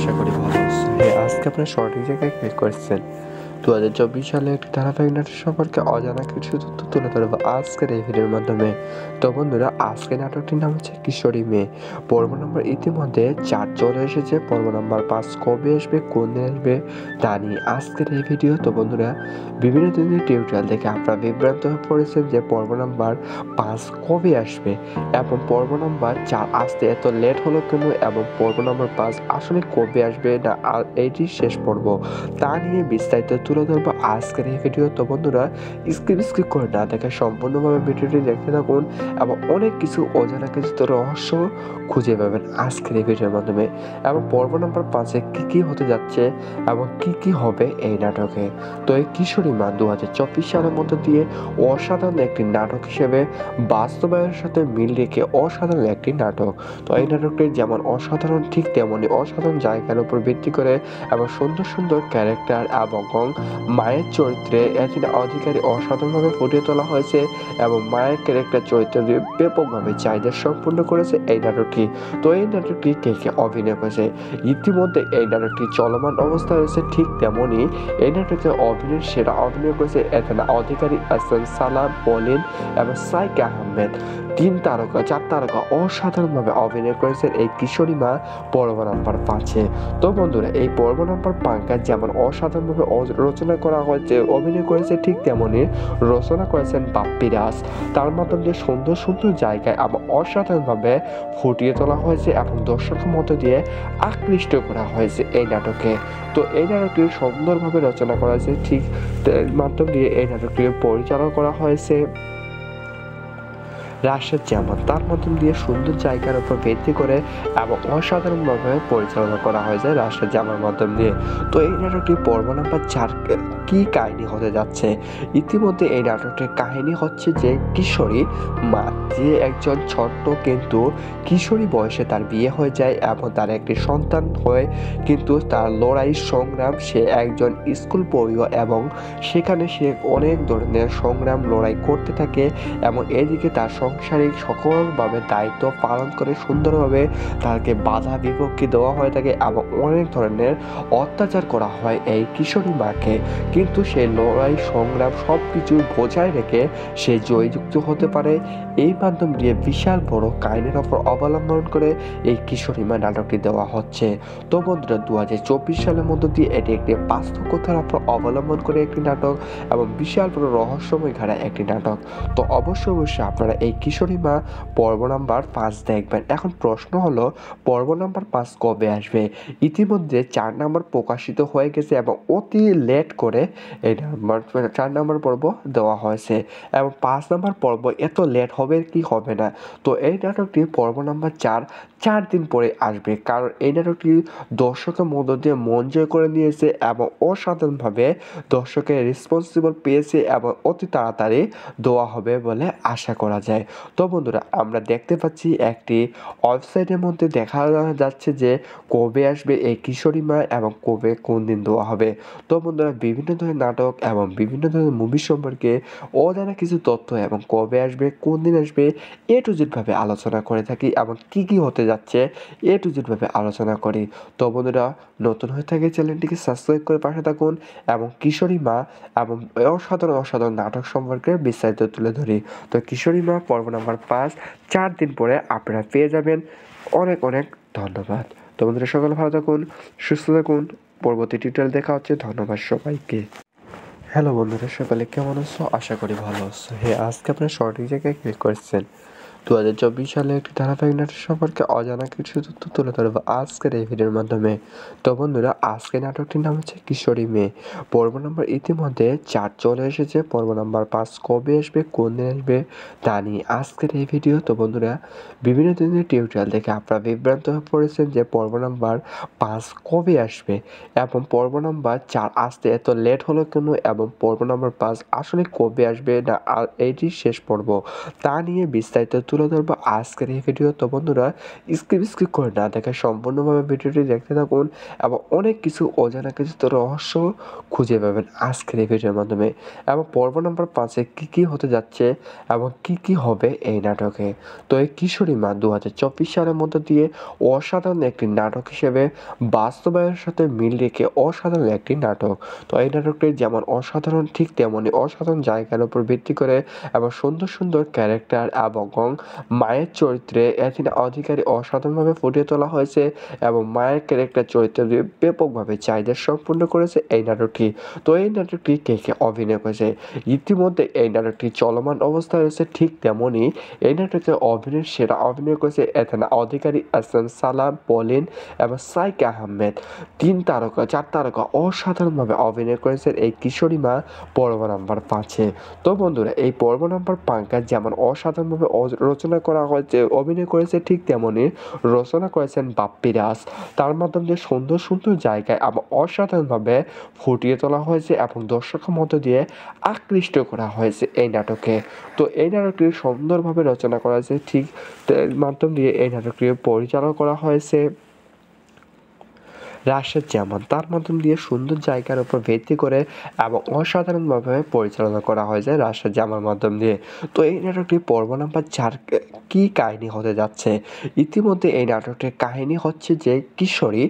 আশা করি ভালো আছেন। আজকে আপনার সঠিক জায়গায় ক্লিক করেছেন। 2024 সালে একটি ধারাবাহিক নাটক সম্পর্কে অজানা কিছু তথ্য তুলে ধরবো আজকের এই ভিডিওর মাধ্যমে। তো বন্ধুরা, আজকের নাটকটির নাম হচ্ছে কিশোরী মেয়ে। পর্ব নম্বর ইতিমধ্যে 4 চলে এসেছে। পর্ব নম্বর 5 কবে আসবে, কোন দিন আসবে তা নিয়ে আজকের এই ভিডিও। তো বন্ধুরা, বিভিন্ন দিনের টিউটোরিয়াল দেখে আপনারা বিভ্রান্ত হয়ে পড়েছেন যে পর্ব নম্বর 5 কবে আসবে এবং পর্ব নম্বর 4 আসতে এত লেট হলো কেন, এবং পর্ব নম্বর 5 আসলে কবে আসবে না আর এইটি শেষ পর্ব তা নিয়ে বিস্তারিত তুলে ধরবো আজকের এই ভিডিও। তো বন্ধুরা, স্কিপ করে না দেখে সম্পূর্ণভাবে ভিডিওটি দেখতে থাকুন এবং অনেক কিছু অজানা কিছু রহস্য খুঁজে পাবেন আজকের এই ভিডিওর মাধ্যমে। এবং পর্ব নম্বর 5-এ কি হতে যাচ্ছে এবং কি হবে এই নাটকে। তো এই কিশোরী মা 2024 সালের মধ্য দিয়ে অসাধারণ একটি নাটক হিসেবে বাস্তবায়নের সাথে মিল রেখে অসাধারণ একটি নাটক। তো এই নাটকটি যেমন অসাধারণ, ঠিক তেমনই অসাধারণ জায়গার উপর ভিত্তি করে এবং সুন্দর ক্যারেক্টার এবং মায়ের চরিত্রে এতদিন অধিকারী অসাধারণভাবে ফুটিয়ে তোলা হয়েছে এবং মায়ের ক্যারেক্টার চরিত্রে ব্যাপকভাবে চাহিদা সম্পূর্ণ করেছে এই নাটকটি। তো এই নাটকটি কে অভিনয় করেছে, ইতিমধ্যে এই নাটকটি চলমান অবস্থায় রয়েছে। ঠিক তেমনই এই নাটকে অভিনয়ের সেরা অভিনয় করেছে এখানে অধিকারী, আহসান সালাম, পলিন এবং সাইক আহমেদ। 4 তারকা অসাধারণভাবে অভিনয় করেছেন এই কিশোরী মা পর্ব নম্বর 5-এ। তো বন্ধুরা, এই পর্ব নম্বর 5 যেমন অসাধারণভাবে রচনা করা হয়েছে, অভিনয় করেছে, ঠিক তেমনি রচনা করেছেন বাপ্পি রাজ। তার মাধ্যমে দিয়ে সুন্দর জায়গায় এবং অসাধারণভাবে ফুটিয়ে তোলা হয়েছে এবং দর্শকের মধ্য দিয়ে আকৃষ্ট করা হয়েছে এই নাটকে। তো এই নাটকটি সুন্দরভাবে রচনা করা হয়েছে, ঠিক মাধ্যম দিয়ে এই নাটকটি পরিচালনা করা হয়েছে রাশেদ জামান। তার মাধ্যম দিয়ে সুন্দর জায়গার উপর ভিত্তি করে এবং অসাধারণভাবে পরিচালনা করা হয়েছে রাশেদ জামার মাধ্যম দিয়ে। তো এই নাটকটি পর্ব নাম্বার 4 কি কাহিনী হতে যাচ্ছে। ইতিমধ্যে এই নাটকটির কাহিনী হচ্ছে যে কিশোরী মা, যে একজন ছোট্ট কিন্তু কিশোরী বয়সে তার বিয়ে হয়ে যায় এবং তার একটি সন্তান হয়, কিন্তু তার লড়াই সংগ্রাম, সে একজন স্কুল পড়ুয়া এবং সেখানে সে অনেক ধরনের সংগ্রাম লড়াই করতে থাকে এবং এদিকে তার সাংসারিক সকলভাবে দায়িত্ব পালন করে সুন্দরভাবে তাকে বাধা বিপত্তি দেওয়া হয়ে থাকে এবং অনেক ধরনের অত্যাচার করা হয় এই কিশোরী মাকে। কিন্তু সে লড়াই সংগ্রাম সব কিছু বজায় রেখে সে জয়যুক্ত হতে পারে। এই মাধ্যম দিয়ে বিশাল বড় কাহিনীর ওপর অবলম্বন করে এই কিশোরী মা নাটকটি দেওয়া হচ্ছে। তো বন্ধুরা, 2024 সালের মধ্য দিয়ে এটি একটি বাস্তব কথার ওপর অবলম্বন করে একটি নাটক এবং বিশাল বড় রহস্যময় ঘেরা একটি নাটক। তো অবশ্যই আপনারা এই কিশোরী মা পর্ব নাম্বার 5 দেখবেন। এখন প্রশ্ন হলো, পর্ব নাম্বার 5 কবে আসবে? ইতিমধ্যে 4 নাম্বার প্রকাশিত হয়ে গেছে এবং অতি লেট করে এই নাম্বার 4 নাম্বার পর্ব দেওয়া হয়েছে এবং 5 নাম্বার পর্ব এত লেট হবে কি হবে না। তো এই নাটকটি পর্ব নাম্বার 4 দিন পরে আসবে, কারণ এই নাটকটি দর্শকের মধ্য দিয়ে মন জয় করে নিয়েছে এবং অসাধারণভাবে দর্শকের রেসপন্সিবল পেয়েছে এবং অতি তাড়াতাড়ি দেওয়া হবে বলে আশা করা যায়। তো বন্ধুরা, আমরা দেখতে পাচ্ছি একটি ওয়েবসাইটের মধ্যে দেখা যাচ্ছে যে কবে আসবে এই কিশোরী মা এবং কবে কোন দিন দেওয়া হবে। তো বন্ধুরা, বিভিন্ন ধরনের নাটক এবং বিভিন্ন ধরনের মুভি সম্পর্কে অজানা কিছু তথ্য এবং কবে আসবে, কোন দিন আসবে, এ টু জেড ভাবে আলোচনা করে থাকি এবং কি হতে যাচ্ছে এ টু জেড ভাবে আলোচনা করি। তো বন্ধুরা, নতুন হয়ে থাকে চ্যানেলটিকে সাবস্ক্রাইব করে পাশে থাকুন এবং কিশোরী মা এবং অসাধারণ নাটক সম্পর্কে বিস্তারিত তুলে ধরি। তো কিশোরী মা পর্ব নাম্বার 5 4 দিন পরে আপনারা পেয়ে যাবেন। অনেক ধন্যবাদ। তো বন্ধুরা, সকলে ভালো থাকুন, সুস্থ থাকুন। পরবর্তী টিউটোরিয়াল দেখা হচ্ছে। ধন্যবাদ সবাইকে। হ্যালো বন্ধুরা, সকলে কেমন আছো? আশা করি ভালো আছো। আজকে আপনারা সঠিক জায়গায় ক্লিক করেছেন। 2024 সালে একটি ধারাবাহিক নাটক সম্পর্কে অজানা কিছু তথ্য তুলে ধরবো আজকের এই ভিডিওর মাধ্যমে। তো বন্ধুরা, আজকের নাটকটির নাম হচ্ছে কিশোরী মেয়ে। পর্ব নম্বর ইতিমধ্যে 4 চলে এসেছে। পর্ব নম্বর 5 কবে আসবে, কোন দিন আসবে তা নিয়ে আজকের এই ভিডিও। তো বন্ধুরা, বিভিন্ন দিনের টিউটোরিয়াল দেখে আপনারা বিভ্রান্ত হয়ে পড়েছেন যে পর্ব নম্বর 5 কবে আসবে এবং পর্ব নম্বর 4 আসতে এত লেট হলো কেন, এবং পর্ব নম্বর 5 আসলে কবে আসবে না আর এইটি শেষ পর্ব তা নিয়ে বিস্তারিত তুলে ধরবো আজকের এই ভিডিও। তো বন্ধুরা স্কিপ করে না দেখে সম্পূর্ণভাবে ভিডিওটি দেখতে থাকুন এবং অনেক কিছু অজানা কিছু রহস্য খুঁজে পাবেন আজকের এই ভিডিওর মাধ্যমে। এবং পর্ব নম্বর 5-এ কী হতে যাচ্ছে এবং কী হবে এই নাটকে। তো এই কিশোরী মা 2024 সালের মধ্য দিয়ে অসাধারণ একটি নাটক হিসেবে বাস্তবায়নের সাথে মিল রেখে অসাধারণ একটি নাটক। তো এই নাটকটি যেমন অসাধারণ ঠিক তেমনই অসাধারণ জায়গার উপর ভিত্তি করে এবং সুন্দর ক্যারেক্টার এবং মায়ের চরিত্রে এথিনা অধিকারী অসাধারণভাবে ফুটিয়ে তোলা হয়েছে এবং মায়ের ক্যারেক্টার চরিত্র দিয়ে ব্যাপকভাবে চাহিদা সম্পূর্ণ করেছে এই নাটকটি। তো এই নাটকটি কে অভিনয় করেছে, ইতিমধ্যে এই নাটকটি চলমান অবস্থায় রয়েছে, ঠিক তেমনই এই নাটকে অভিনয়ের সেরা অভিনয় করেছে এথিনা অধিকারী, এহসান সালাম, পলিন এবং সাইক আহমেদ। 4 তারকা অসাধারণভাবে অভিনয় করেছেন এই কিশোরী মা পর্ব নাম্বার 5-এ। তো বন্ধুরা এই পর্ব নাম্বার 5 যেমন অসাধারণভাবে রচনা করা হয়েছে অভিনয় করেছে, ঠিক তেমনই রচনা করেছেন বাপ্পি রাজ। তার মাধ্যমে সুন্দর জায়গায় এবং অসাধারণভাবে ফুটিয়ে তোলা হয়েছে এবং দর্শকের মধ্য দিয়ে আকৃষ্ট করা হয়েছে এই নাটকে। তো এই নাটকটি সুন্দরভাবে রচনা করা হয়েছে, ঠিক মাধ্যম দিয়ে এই নাটকটি পরিচালনা করা হয়েছে রাশেদ জামান। তার মাধ্যম দিয়ে সুন্দর জায়গার উপর ভিত্তি করে এবং অসাধারণভাবে পরিচালনা করা হয়েছে রাশেদ জামার মাধ্যম দিয়ে। তো এই নাটকটি পর্ব নাম্বার 4 কী কাহিনী হতে যাচ্ছে। ইতিমধ্যে এই নাটকটির কাহিনী হচ্ছে যে কিশোরী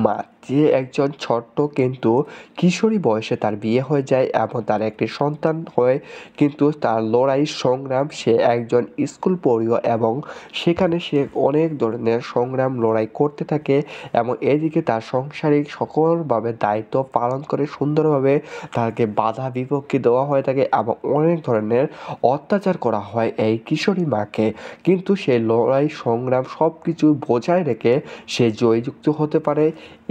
মা, যে একজন ছোট্ট কিন্তু কিশোরী বয়সে তার বিয়ে হয়ে যায় এবং তার একটি সন্তান হয়, কিন্তু তার লড়াই সংগ্রাম, সে একজন স্কুল পড়ুয়া এবং সেখানে সে অনেক ধরনের সংগ্রাম লড়াই করতে থাকে এবং এদিকে তার সাংসারিক সকলভাবে দায়িত্ব পালন করে সুন্দরভাবে তাকে বাধা বিপত্তি দেওয়া হয়ে থাকে এবং অনেক ধরনের অত্যাচার করা হয় এই কিশোরী মাকে, কিন্তু সে লড়াই সংগ্রাম সব কিছু বজায় রেখে সে জয়যুক্ত হতে পারে।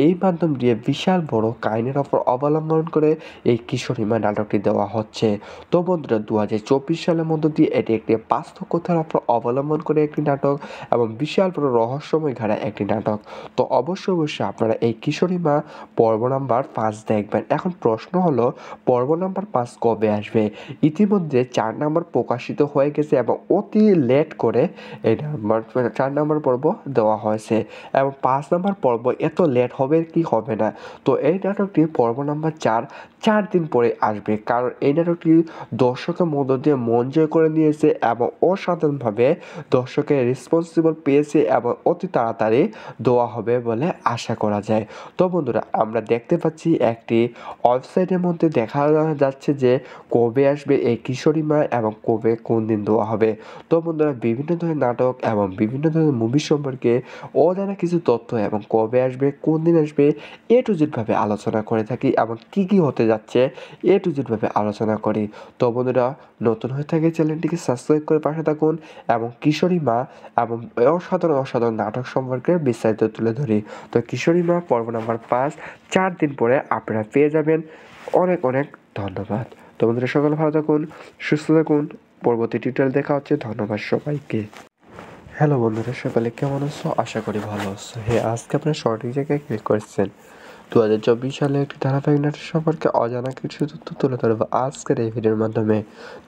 এই মাধ্যম দিয়ে বিশাল বড় কাহিনীর ওপর অবলম্বন করে এই কিশোরী মা নাটকটি দেওয়া হচ্ছে। তো বন্ধুরা 2024 সালের মধ্য দিয়ে এটি একটি বাস্তব কথার ওপর অবলম্বন করে একটি নাটক এবং বিশাল বড় রহস্যময় ঘেরা একটি নাটক। তো অবশ্যই আপনারা এই কিশোরী মা পর্ব নাম্বার 5 দেখবেন। এখন প্রশ্ন হলো পর্ব নাম্বার 5 কবে আসবে। ইতিমধ্যে 4 নাম্বার প্রকাশিত হয়ে গেছে এবং অতি লেট করে এই 4 নাম্বার পর্ব দেওয়া হয়েছে এবং 5 নাম্বার পর্ব এত লেট হবে কি হবে না। তো এই নাটকটি পর্ব নাম্বার 4 দিন পরে আসবে, কারণ এই নাটকটি দর্শকের মধ্য দিয়ে মন জয় করে নিয়েছে এবং অসাধারণভাবে দর্শকের রেসপন্সিবল পেয়েছে এবং অতি তাড়াতাড়ি দেওয়া হবে বলে আশা করা যায়। তো বন্ধুরা আমরা দেখতে পাচ্ছি একটি ওয়েবসাইটের মধ্যে দেখা যাচ্ছে যে কবে আসবে এই কিশোরী মা এবং কবে কোন দিন দেওয়া হবে। তো বন্ধুরা বিভিন্ন ধরনের নাটক এবং বিভিন্ন ধরনের মুভি সম্পর্কে অজানা কিছু তথ্য এবং কবে আসবে কোন দিন আসবে টু জেড ভাবে আলোচনা করে থাকি এবং কী হতে যাচ্ছে টু জেড ভাবে আলোচনা করি। তো বন্ধুরা নতুন হয়ে থাকে চ্যানেলটিকে সাবস্ক্রাইব করে পাশে থাকুন এবং কিশোরী মা এবং অসাধারণ নাটক সম্পর্কে বিস্তারিত তুলে ধরি। তো কিশোরী মা পর্ব নাম্বার 5 4 দিন পরে আপনারা পেয়ে যাবেন। অনেক ধন্যবাদ। তো বন্ধুরা সকলে ভালো থাকুন, সুস্থ থাকুন, পরবর্তী টিউটোরিয়াল দেখা হচ্ছে। ধন্যবাদ সবাইকে। হ্যালো বন্ধুরা, সকলে কেমন আছো? আশা করি ভালো আছো। হ্যাঁ, আজকে আপনার সঠিক জায়গায় ক্লিক করেছেন। 2024 সালে একটি ধারাবাহিক নাটক সম্পর্কে অজানা কিছু তথ্য তুলে ধরবো আজকের এই ভিডিওর মাধ্যমে।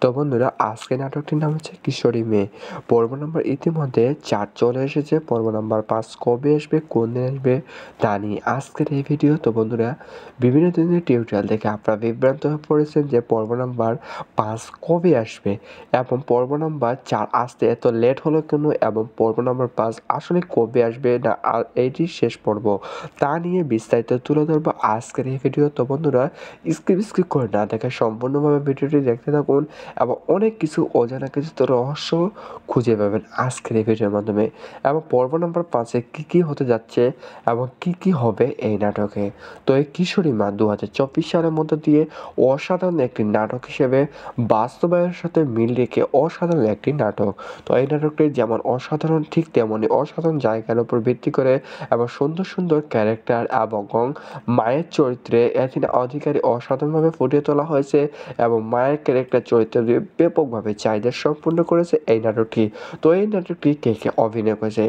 তো বন্ধুরা আজকের নাটকটির নাম হচ্ছে কিশোরী মেয়ে। পর্ব নম্বর ইতিমধ্যে 4 চলে এসেছে। পর্ব নাম্বার 5 কবে আসবে কোন দিন আসবে তা নিয়ে আজকের এই ভিডিও। তো বন্ধুরা বিভিন্ন দিনের টিউটোরিয়াল দেখে আপনারা বিভ্রান্ত হয়ে পড়েছেন যে পর্ব নাম্বার 5 কবে আসবে এবং পর্ব নাম্বার 4 আসতে এত লেট হলো কেন এবং পর্ব নাম্বার 5 আসলে কবে আসবে না এইটি শেষ পর্ব তা নিয়ে বিস্তারিত তুলে ধরবো আজকের এই ভিডিও। তো বন্ধুরা স্কিপ করে না দেখে সম্পূর্ণভাবে ভিডিওটি দেখতে থাকুন এবং অনেক কিছু অজানা কিছু রহস্য খুঁজে পাবেন আজকের এই ভিডিওর মাধ্যমে। এবং পর্ব নাম্বার 5-এ কী হতে যাচ্ছে এবং কী হবে এই নাটকে। তো এই কিশোরী মা 2024 সালের মধ্য দিয়ে অসাধারণ একটি নাটক হিসেবে বাস্তবায়নের সাথে মিল রেখে অসাধারণ একটি নাটক। তো এই নাটকটি যেমন অসাধারণ ঠিক তেমনই অসাধারণ জায়গার উপর ভিত্তি করে এবং সুন্দর ক্যারেক্টার এবং মায়ের চরিত্রে অ্যাথিনা অধিকারী অসাধারণভাবে ফুটিয়ে তোলা হয়েছে এবং মায়ের ক্যারেক্টার চরিত্র দিয়ে ব্যাপকভাবে চাহিদা সম্পূর্ণ করেছে এই নাটকটি। তো এই নাটকটি কে কে অভিনয় করেছে?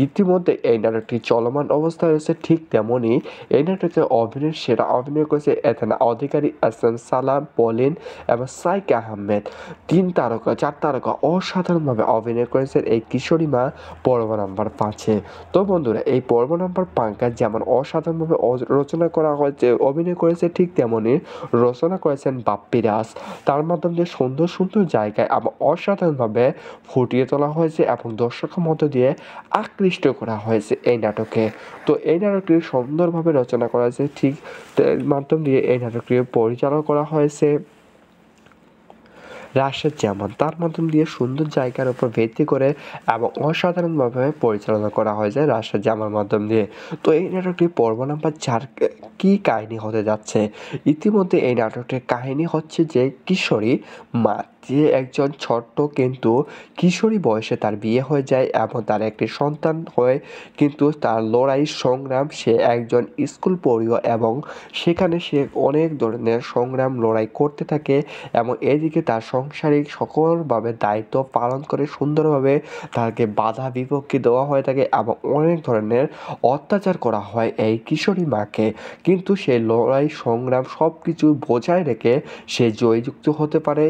ইতিমধ্যে এই নাটকটি চলমান অবস্থায় রয়েছে, ঠিক তেমনই এই নাটকে অভিনয়ের সেরা অভিনয় করেছে অ্যাথিনা অধিকারী, এহসান সালাম, পলিন এবং সাইক আহমেদ। 4 তারকা অসাধারণভাবে অভিনয় করেছেন এই কিশোরী মা পর্ব নাম্বার 5-এ। তো বন্ধুরা, এই পর্ব নাম্বার 5 যেমন অসাধারণভাবে রচনা করা হয়েছে, অভিনয় করেছে, ঠিক তেমনই রচনা করেছেন বাপ্পি রাজ। তার মাধ্যমে সুন্দর সুন্দর জায়গায় আবার অসাধারণভাবে ফুটিয়ে তোলা হয়েছে এবং দর্শকের মধ্য দিয়ে আকৃষ্ট করা হয়েছে এই নাটকে। তো এই নাটকটি সুন্দরভাবে রচনা করা হয়েছে, ঠিক মাধ্যম দিয়ে এই নাটকটি পরিচালনা করা হয়েছে রাশেদ জামান। তার মাধ্যম দিয়ে সুন্দর জায়গার উপর ভিত্তি করে এবং অসাধারণভাবে পরিচালনা করা হয়েছে রাশেদ জামার মাধ্যম দিয়ে। তো এই নাটকটি পর্ব নাম্বার 4 কি কাহিনী হতে যাচ্ছে? ইতিমধ্যে এই নাটকটির কাহিনী হচ্ছে যে কিশোরী মা, যে একজন ছোট্ট কিন্তু কিশোরী বয়সে তার বিয়ে হয়ে যায় এবং তার একটি সন্তান হয়, কিন্তু তার লড়াই সংগ্রাম, সে একজন স্কুল পড়ুয়া এবং সেখানে সে অনেক ধরনের সংগ্রাম লড়াই করতে থাকে এবং এদিকে তার সাংসারিক সকলভাবে দায়িত্ব পালন করে সুন্দরভাবে তাকে বাধা বিপত্তি দেওয়া হয়ে থাকে এবং অনেক ধরনের অত্যাচার করা হয় এই কিশোরী মাকে, কিন্তু সেই লড়াই সংগ্রাম সব কিছু বজায় রেখে সে জয়যুক্ত হতে পারে।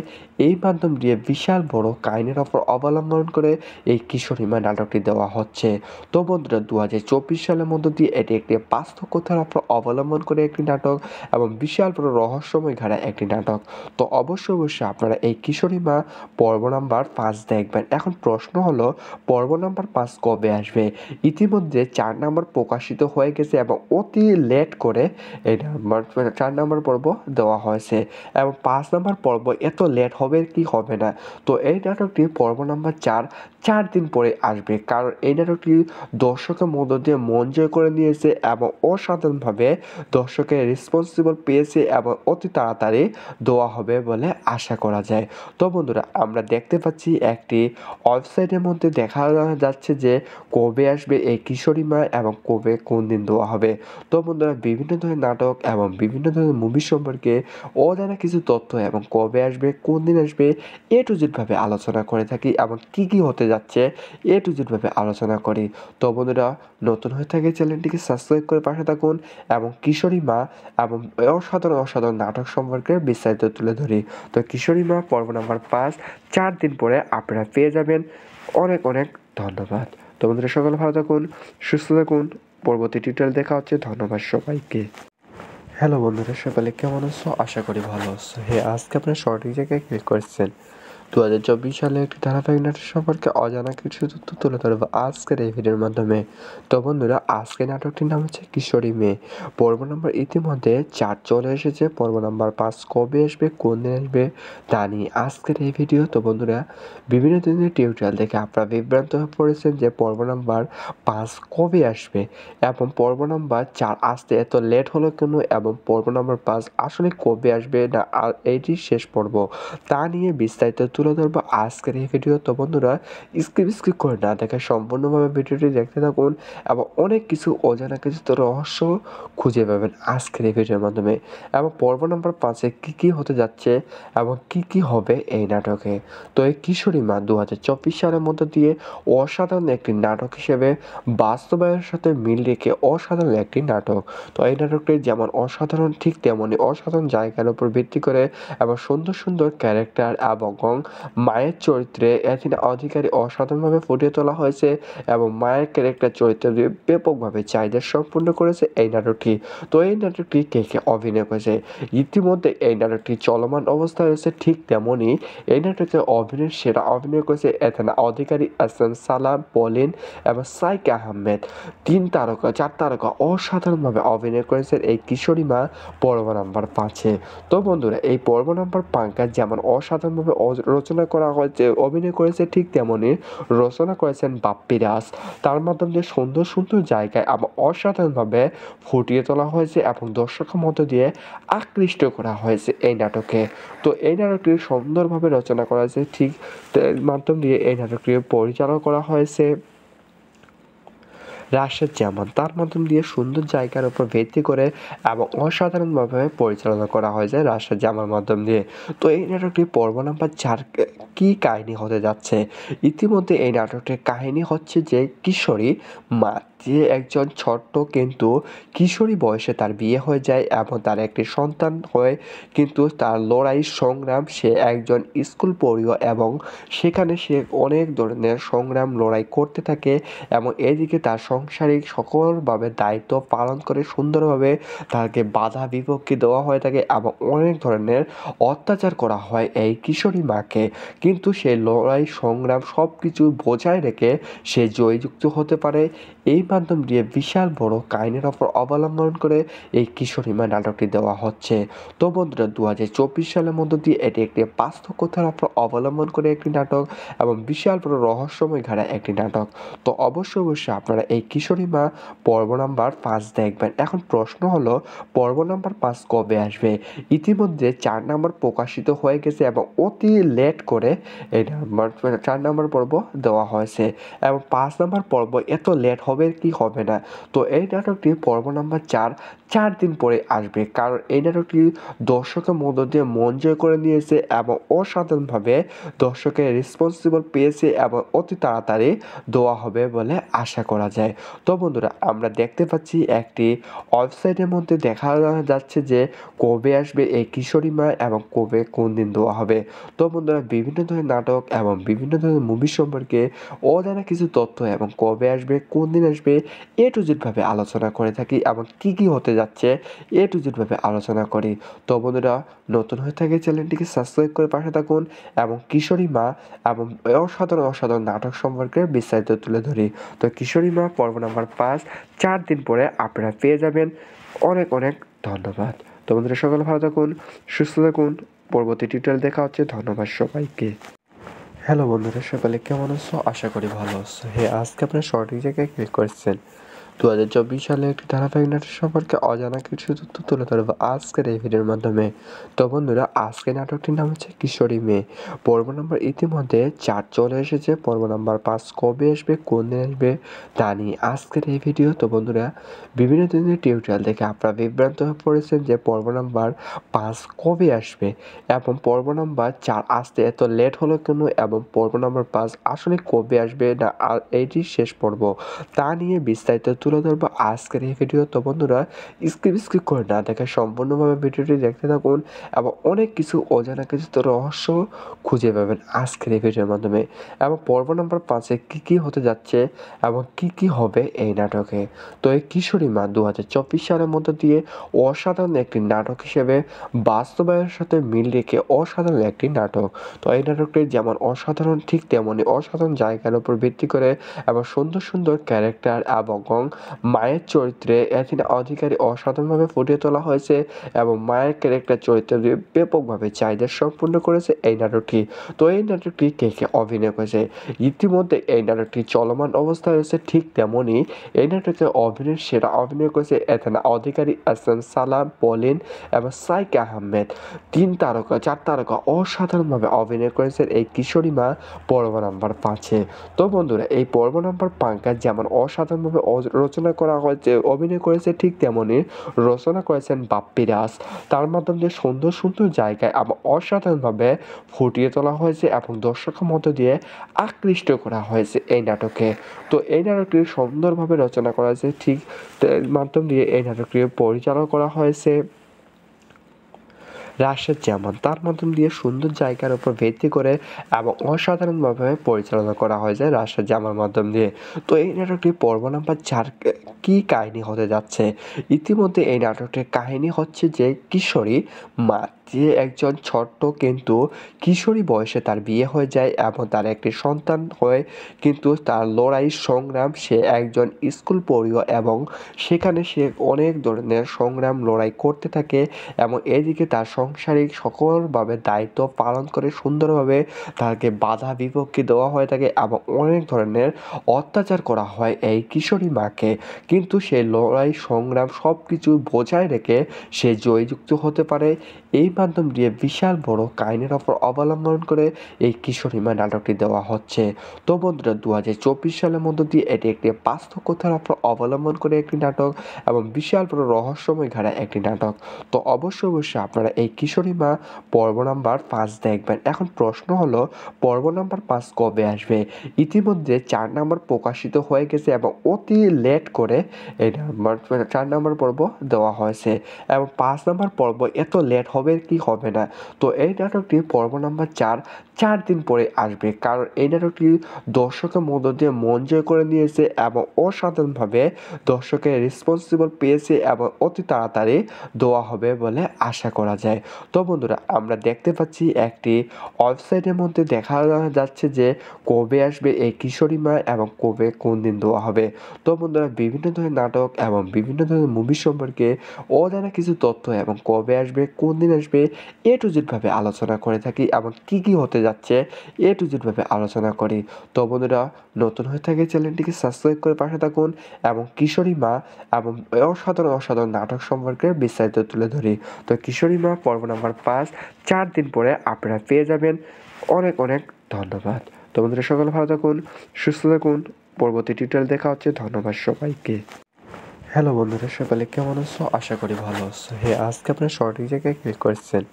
এই মাধ্যম দিয়ে বিশাল বড় কাহিনীর ওপর অবলম্বন করে এই কিশোরী মা নাটকটি দেওয়া হচ্ছে। তো বন্ধুরা, 2024 সালের মধ্য দিয়ে এটি একটি বাস্তব কথার ওপর অবলম্বন করে একটি নাটক এবং বিশাল বড় রহস্যময় ঘেরা একটি নাটক। তো অবশ্যই আপনারা এই কিশোরী মা পর্ব নাম্বার 5 দেখবেন। এখন প্রশ্ন হলো, পর্ব নাম্বার 5 কবে আসবে? ইতিমধ্যে 4 নাম্বার প্রকাশিত হয়ে গেছে এবং অতি লেট করে এই নাম্বার 4 নাম্বার পর্ব দেওয়া হয়েছে এবং 5 নাম্বার পর্ব এত লেট হবে কি হবে না। তো এই নাটকটি পর্ব নাম্বার 4 দিন পরে আসবে, কারণ এই নাটকটি দর্শকের মধ্য দিয়ে মন জয় করে নিয়েছে এবং অসাধারণভাবে দর্শকের রেসপন্সিবল পেয়েছে এবং অতি তাড়াতাড়ি দেওয়া হবে বলে আশা করা যায়। তো বন্ধুরা, আমরা দেখতে পাচ্ছি একটি ওয়েবসাইটের মধ্যে দেখা যাচ্ছে যে কবে আসবে এই কিশোরী মা এবং কবে কোন দিন দেওয়া হবে। তো বন্ধুরা, বিভিন্ন ধরনের নাটক এবং বিভিন্ন ধরনের মুভি সম্পর্কে অজানা কিছু তথ্য এবং কবে আসবে, কোন দিন আসবে, এ টু জেড ভাবে আলোচনা করে থাকি এবং কি কি হতে যাচ্ছে এ টু জেড ভাবে আলোচনা করি। তো বন্ধুরা, নতুন হয়ে থাকে চ্যানেলটিকে সাবস্ক্রাইব করে পাশে থাকুন এবং কিশোরী মা এবং অসাধারণ নাটক সম্পর্কে বিস্তারিত তুলে ধরি। তো কিশোরী মা পর্ব নাম্বার 5 4 দিন পরে আপনারা পেয়ে যাবেন। অনেক অনেক ধন্যবাদ। তো বন্ধুরা, সকলে ভালো থাকুন, সুস্থ থাকুন। পরবর্তী টিউটোরিয়াল দেখা হচ্ছে। ধন্যবাদ সবাইকে। হ্যালো বন্ধুরা, সকালে কেমন আছো? আশা করি ভালো আছো। হ্যাঁ, আজকে আপনার সঠিক জায়গায় ক্লিক করেছেন। 2024 সালে একটি ধারাবাহিক নাটক সম্পর্কে অজানা কিছু তথ্য তুলে ধরবো আজকের এই ভিডিওর মাধ্যমে। তো বন্ধুরা, আজকের নাটকটির নাম হচ্ছে কিশোরী মেয়ে। পর্ব নম্বর ইতিমধ্যে 4 চলে এসেছে। পর্ব নাম্বার 5 কবে আসবে, কোন দিন আসবে তা নিয়ে আজকের এই ভিডিও। তো বন্ধুরা, বিভিন্ন ধরনের টিউটোরিয়াল দেখে আপনারা বিভ্রান্ত হয়ে পড়েছেন যে পর্ব নাম্বার 5 কবে আসবে এবং পর্ব নাম্বার 4 আসতে এত লেট হলো কেন এবং পর্ব নাম্বার 5 আসলে কবে আসবে না এইটি শেষ পর্ব, তা নিয়ে বিস্তারিত তুলে ধরবো আজকের এই ভিডিও। তো বন্ধুরা, স্কিপ করে না দেখে সম্পূর্ণভাবে ভিডিওটি দেখতে থাকুন এবং অনেক কিছু অজানা কিছু রহস্য খুঁজে পাবেন আজকের এই ভিডিওর মাধ্যমে। এবং পর্ব নাম্বার 5-এ কী কী হতে যাচ্ছে এবং কী কী হবে এই নাটকে। তো এই কিশোরী মা 2024 সালের মধ্য দিয়ে অসাধারণ একটি নাটক হিসেবে বাস্তবায়নের সাথে মিল রেখে অসাধারণ একটি নাটক। তো এই নাটকটি যেমন অসাধারণ, ঠিক তেমনই অসাধারণ জায়গার উপর ভিত্তি করে এবং সুন্দর সুন্দর ক্যারেক্টার এবং মায়ের চরিত্রে অ্যাথিনা অধিকারী অসাধারণভাবে ফুটিয়ে তোলা হয়েছে এবং মায়ের ক্যারেক্টার চরিত্র দিয়ে ব্যাপকভাবে চাহিদা সম্পূর্ণ করেছে এই নাটকটি। তো এই নাটকটি কে কে অভিনয় করেছে? ইতিমধ্যে এই নাটকটি চলমান অবস্থায় রয়েছে, ঠিক তেমনই এই নাটকে অভিনয়ের সেরা অভিনয় করেছে অ্যাথিনা অধিকারী, এহসান সালাম, পলিন এবং সাইক আহমেদ। 4 তারকা অসাধারণভাবে অভিনয় করেছেন এই কিশোরী মা পর্ব নাম্বার 5-এ। তো বন্ধুরা, এই পর্ব নাম্বার 5 যেমন অসাধারণভাবে রচনা করা হয়েছে, অভিনয় করেছে, ঠিক তেমনই রচনা করেছেন বাপ্পি রাজ। তার মাধ্যমে সুন্দর সুন্দর জায়গায় আবার অসাধারণভাবে ফুটিয়ে তোলা হয়েছে এবং দর্শকের মধ্য দিয়ে আকৃষ্ট করা হয়েছে এই নাটকে। তো এই নাটকটি সুন্দরভাবে রচনা করা হয়েছে, ঠিক মাধ্যম দিয়ে এই নাটকটি পরিচালনা করা হয়েছে রাশেদ জামান তার মাধ্যম দিয়ে সুন্দর জায়গার উপর ভিত্তি করে এবং অসাধারণভাবে পরিচালনা করা হয়েছে রাশেদ জামার মাধ্যম দিয়ে। তো এই নাটকটি পর্ব নাম্বার 4 কি কাহিনী হতে যাচ্ছে? ইতিমধ্যে এই নাটকটির কাহিনী হচ্ছে যে কিশোরী মা, যে একজন ছোট্ট কিন্তু কিশোরী বয়সে তার বিয়ে হয়ে যায় এবং তার একটি সন্তান হয়, কিন্তু তার লড়াই সংগ্রাম, সে একজন স্কুল পড়ুয়া এবং সেখানে সে অনেক ধরনের সংগ্রাম লড়াই করতে থাকে এবং এদিকে তার সাংসারিক সকলভাবে দায়িত্ব পালন করে সুন্দরভাবে তাকে বাধা বিপত্তি দেওয়া হয়ে থাকে এবং অনেক ধরনের অত্যাচার করা হয় এই কিশোরী মাকে, কিন্তু সেই লড়াই সংগ্রাম সব কিছু বজায় রেখে সে জয়যুক্ত হতে পারে। এই মাধ্যম দিয়ে বিশাল বড় কাহিনীর ওপর অবলম্বন করে এই কিশোরী মা নাটকটি দেওয়া হচ্ছে। তো বন্ধুরা 2024 সালের মধ্য দিয়ে এটি একটি বাস্তব কথার ওপর অবলম্বন করে একটি নাটক এবং বিশাল বড় রহস্যময় ঘেরা একটি নাটক। তো অবশ্যই আপনারা এই কিশোরী মা পর্ব নাম্বার 5 দেখবেন। এখন প্রশ্ন হলো পর্ব নাম্বার 5 কবে আসবে? ইতিমধ্যে 4 নাম্বার প্রকাশিত হয়ে গেছে এবং অতি লেট করে এই নাম্বার 4 নাম্বার পর্ব দেওয়া হয়েছে এবং 5 নাম্বার পর্ব এত লেট হবে কি হবে না। তো এই নাটকটি পর্ব নাম্বার 4 দিন পরে আসবে, কারণ এই নাটকটি দর্শকের মধ্য দিয়ে মন জয় করে নিয়েছে এবং অসাধারণভাবে দর্শকের রেসপন্সিবল পেয়েছে এবং অতি তাড়াতাড়ি দেওয়া হবে বলে আশা করা যায়। তো বন্ধুরা আমরা দেখতে পাচ্ছি একটি ওয়েবসাইটের মধ্যে দেখা যাচ্ছে যে কবে আসবে এই কিশোরী মা এবং কবে কোন দিন দেওয়া হবে। তো বন্ধুরা বিভিন্ন ধরনের নাটক এবং বিভিন্ন ধরনের মুভি সম্পর্কে অজানা কিছু তথ্য এবং কবে আসবে কোন দিন আসবে টু জেড ভাবে আলোচনা করে থাকি এবং কি কি হতে যাচ্ছে টু জেড ভাবে আলোচনা করি। তো বন্ধুরা নতুন হয়ে থাকে চ্যানেলটিকে সাবস্ক্রাইব করে পাশে থাকুন এবং কিশোরী মা এবং অসাধারণ নাটক সম্পর্কে বিস্তারিত তুলে ধরি। তো কিশোরী মা পর্ব নাম্বার 5 4 দিন পরে আপনারা পেয়ে যাবেন। অনেক অনেক ধন্যবাদ। তো বন্ধুরা সকলে ভালো থাকুন, সুস্থ থাকুন। পরবর্তী টিউটোরিয়াল দেখা হচ্ছে। ধন্যবাদ সবাইকে। হ্যালো বন্ধুরা, সকালে কেমন আছো? আশা করি ভালো আছো। হ্যাঁ, আজকে আপনারা সঠিক জায়গায় ক্লিক করেছেন। 2024 সালে একটি ধারাবাহিক নাটক সম্পর্কে অজানা কিছু তথ্য তুলে ধরবো আজকের এই ভিডিওর মাধ্যমে। তো বন্ধুরা আজকের নাটকটির নাম হচ্ছে কিশোরী মেয়ে। পর্ব নম্বর ইতিমধ্যে 4 চলে এসেছে। পর্ব নাম্বার 5 কবে আসবে কোন দিন আসবে তা নিয়ে আজকের এই ভিডিও। তো বন্ধুরা বিভিন্ন ধরনের টিউটোরিয়াল দেখে আপনারা বিভ্রান্ত হয়ে পড়েছেন যে পর্ব নাম্বার 5 কবে আসবে এবং পর্ব নাম্বার 4 আসতে এত লেট হলো কেন এবং পর্ব নাম্বার 5 আসলে কবে আসবে না এইটি শেষ পর্ব তা নিয়ে বিস্তারিত তুলে ধরবো আজকের এই ভিডিও। তো বন্ধুরা স্কিপ করে না দেখে সম্পূর্ণভাবে ভিডিওটি দেখতে থাকুন এবং অনেক কিছু অজানা কিছু রহস্য খুঁজে পাবেন আজকের এই ভিডিওর মাধ্যমে এবং পর্ব নাম্বার 5 কী কী হতে যাচ্ছে এবং কি কি হবে এই নাটকে। তো এই কিশোরী মা 2024 সালের মধ্য দিয়ে অসাধারণ একটি নাটক হিসেবে বাস্তবায়নের সাথে মিল রেখে অসাধারণ একটি নাটক। তো এই নাটকটি যেমন অসাধারণ ঠিক তেমনই অসাধারণ জায়গার উপর ভিত্তি করে এবং সুন্দর সুন্দর ক্যারেক্টার এবং মায়ের চরিত্রে এথিনা অধিকারী অসাধারণভাবে ফুটিয়ে তোলা হয়েছে এবং মায়ের ক্যারেক্টার চরিত্র দিয়ে ব্যাপকভাবে চাহিদা সম্পূর্ণ করেছে এই নাটকটি। তো এই নাটকটি কে কে অভিনয় করেছে? ইতিমধ্যে এই নাটকটি চলমান অবস্থায় রয়েছে, ঠিক তেমনই এই নাটকে অভিনয়ের সেরা অভিনয় করেছে এথিনা অধিকারী, এসএম সালাম, পলিন এবং সাইকা আহমেদ। 4 তারকা অসাধারণভাবে অভিনয় করেছেন এই কিশোরী মা পর্ব নাম্বার 5-এ। তো বন্ধুরা এই পর্ব নাম্বার 5 যেমন অসাধারণভাবে রচনা করা হয়েছে অভিনয় করেছে, ঠিক তেমনই রচনা করেছেন বাপ্পি রাজ। তার মাধ্যমে সুন্দর সুন্দর জায়গায় আবার অসাধারণভাবে ফুটিয়ে তোলা হয়েছে এবং দর্শকের মধ্য দিয়ে আকৃষ্ট করা হয়েছে এই নাটকে। তো এই নাটকটি সুন্দরভাবে রচনা করা হয়েছে, ঠিক মাধ্যম দিয়ে এই নাটকটি পরিচালনা করা হয়েছে রাশেদ জামান তার মাধ্যম দিয়ে সুন্দর জায়গার উপর ভিত্তি করে এবং অসাধারণভাবে পরিচালনা করা হয়েছে রাশেদ জামার মাধ্যম দিয়ে। তো এই নাটকটি পর্ব নাম্বার 4 কি কাহিনী হতে যাচ্ছে? ইতিমধ্যে এই নাটকটির কাহিনী হচ্ছে যে কিশোরী মা, যে একজন ছোট্ট কিন্তু কিশোরী বয়সে তার বিয়ে হয়ে যায় এবং তার একটি সন্তান হয়, কিন্তু তার লড়াই সংগ্রাম, সে একজন স্কুল পড়ুয়া এবং সেখানে সে অনেক ধরনের সংগ্রাম লড়াই করতে থাকে এবং এদিকে তার সাংসারিক সকলভাবে দায়িত্ব পালন করে সুন্দরভাবে তাকে বাধা বিপত্তি দেওয়া হয়ে থাকে এবং অনেক ধরনের অত্যাচার করা হয় এই কিশোরী মাকে, কিন্তু সেই লড়াই সংগ্রাম সব কিছু বজায় রেখে সে জয়যুক্ত হতে পারে। এই মাধ্যম দিয়ে বিশাল বড় কাহিনীর ওপর অবলম্বন করে এই কিশোরীমা নাটকটি দেওয়া হচ্ছে। তো বন্ধুরা 2024 সালের মধ্য দিয়ে এটি একটি বাস্তব কথার ওপর অবলম্বন করে একটি নাটক এবং বিশাল বড় রহস্যময় ঘেরা একটি নাটক। তো অবশ্যই আপনারা এই কিশোরীমা পর্ব নাম্বার 5 দেখবেন। এখন প্রশ্ন হলো পর্ব নাম্বার 5 কবে আসবে? ইতিমধ্যে 4 নাম্বার প্রকাশিত হয়ে গেছে এবং অতি লেট করে এই নাম্বার 4 নাম্বার পর্ব দেওয়া হয়েছে এবং 5 নাম্বার পর্ব এত লেট হবে কি হবে না। তো এই নাটকটি পর্ব নাম্বার 4 দিন পরে আসবে, কারণ এই নাটকটি দর্শকের মধ্য দিয়ে মন জয় করে নিয়েছে এবং অসাধারণভাবে দর্শকের রেসপন্সিবল পেয়েছে এবং অতি তাড়াতাড়ি দেওয়া হবে বলে আশা করা যায়। তো বন্ধুরা আমরা দেখতে পাচ্ছি একটি ওয়েবসাইটের মধ্যে দেখা যাচ্ছে যে কবে আসবে এই কিশোরীমা এবং কবে কোন দিন দেওয়া হবে। তো বন্ধুরা বিভিন্ন ধরনের নাটক এবং বিভিন্ন ধরনের মুভি সম্পর্কে অজানা কিছু তথ্য এবং কবে আসবে কোন দিন আসবে এ টু জেড ভাবে আলোচনা করে থাকি এবং কি হতে যাচ্ছে এ টু জেড ভাবে আলোচনা করি। তো বন্ধুরা নতুন হয়ে থাকে চ্যানেলটিকে সাবস্ক্রাইব করে পাশে থাকুন এবং কিশোরীমা এবং অসাধারণ নাটক সম্পর্কে বিস্তারিত তুলে ধরি। তো কিশোরীমা পর্ব নাম্বার 5 4 দিন পরে আপনারা পেয়ে যাবেন। অনেক ধন্যবাদ। তো বন্ধুরা সকলে ভালো থাকুন, সুস্থ থাকুন। পরবর্তী টিউটোরিয়াল দেখা হচ্ছে। ধন্যবাদ সবাইকে। হ্যালো বন্ধুরা, সকলে কেমন আছো? আশা করি ভালো আছো। হ্যাঁ, আজকে আপনারা সঠিক জায়গায় ক্লিক করেছেন।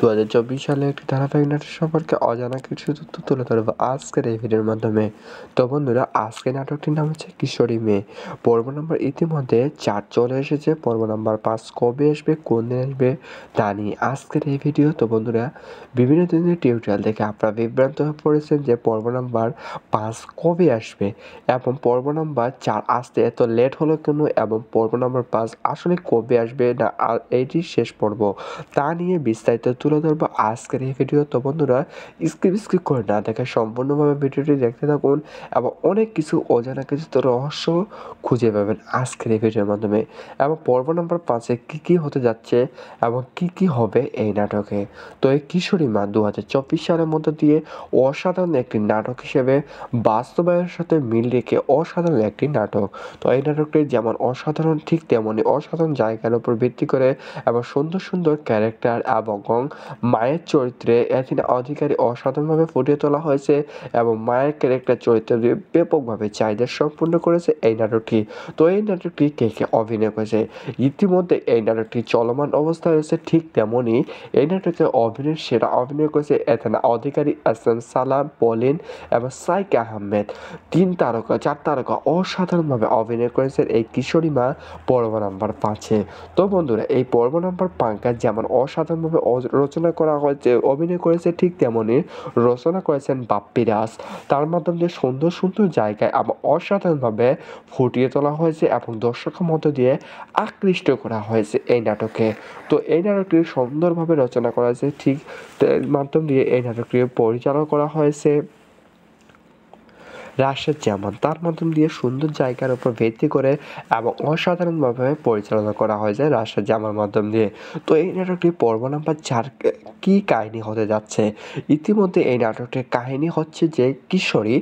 2024 সালে একটি ধারাবাহিক নাটক সম্পর্কে অজানা কিছু তথ্য তুলে ধরবো আজকের এই ভিডিওর মাধ্যমে। তো বন্ধুরা আজকের নাটকটির নাম হচ্ছে কিশোরী মেয়ে। পর্ব নম্বর ইতিমধ্যে 4 চলে এসেছে। পর্ব নাম্বার 5 কবে আসবে কোন দিন আসবে তা নিয়ে আজকের এই ভিডিও। তো বন্ধুরা বিভিন্ন দিনের টিউটোরিয়াল দেখে আপনারা বিভ্রান্ত হয়ে পড়েছেন যে পর্ব নাম্বার 5 কবে আসবে এবং পর্ব নাম্বার 4 আসতে এত লেট হলো কেন এবং পর্ব নাম্বার 5 আসলে কবে আসবে না এইটি শেষ পর্ব তা নিয়ে বিস্তারিত তুলে ধরবো আজকের এই ভিডিও। তো বন্ধুরা স্কিপ করে না দেখে সম্পূর্ণভাবে ভিডিওটি দেখতে থাকুন এবং অনেক কিছু অজানা কিছু তো রহস্য খুঁজে পাবেন আজকের এই ভিডিওর মাধ্যমে এবং পর্ব নাম্বার 5-এ কী হতে যাচ্ছে এবং কী হবে এই নাটকে। তো এই কিশোরীমা 2024 সালের মধ্য দিয়ে অসাধারণ একটি নাটক হিসেবে বাস্তবায়নের সাথে মিল রেখে অসাধারণ একটি নাটক। তো এই নাটকটি যেমন অসাধারণ ঠিক তেমনই অসাধারণ জায়গার উপর ভিত্তি করে এবং সুন্দর ক্যারেক্টার এবং মায়ের চরিত্রে এথিনা অধিকারী অসাধারণভাবে ফুটিয়ে তোলা হয়েছে এবং মায়ের ক্যারেক্টার চরিত্রে ব্যাপকভাবে চাহিদা সম্পূর্ণ করেছে এই নাটকটি। তো এই নাটকটি কে অভিনয় করেছে? ইতিমধ্যে এই নাটকটি চলমান অবস্থায় রয়েছে, ঠিক তেমনই এই নাটকে সেরা অভিনয় করেছে এথিনা অধিকারী, এসএম সালাম, পলিন এবং সাইক আহমেদ। 4 তারকা অসাধারণভাবে অভিনয় করেছেন এই কিশোরীমা পর্ব নাম্বার 5-এ। তো বন্ধুরা এই পর্ব নাম্বার 5 যেমন অসাধারণভাবে রচনা করা হয়েছে অভিনয় করেছে, ঠিক তেমনই রচনা করেছেন বাপ্পি রাজ। তার মাধ্যমে সুন্দর জায়গায় এবং অসাধারণভাবে ফুটিয়ে তোলা হয়েছে এবং দর্শকের মধ্য দিয়ে আকৃষ্ট করা হয়েছে এই নাটকে। তো এই নাটকটি সুন্দরভাবে রচনা করা হয়েছে, ঠিক মাধ্যম দিয়ে এই নাটকটি পরিচালনা করা হয়েছে রাশেদ জামান। তার মাধ্যম দিয়ে সুন্দর জায়গার উপর ভিত্তি করে এবং অসাধারণভাবে পরিচালনা করা হয়েছে রাশেদ জামার মাধ্যম দিয়ে। তো এই নাটকটি পর্ব নাম্বার 4 কি কাহিনী হতে যাচ্ছে? ইতিমধ্যে এই নাটকটির কাহিনী হচ্ছে যে কিশোরী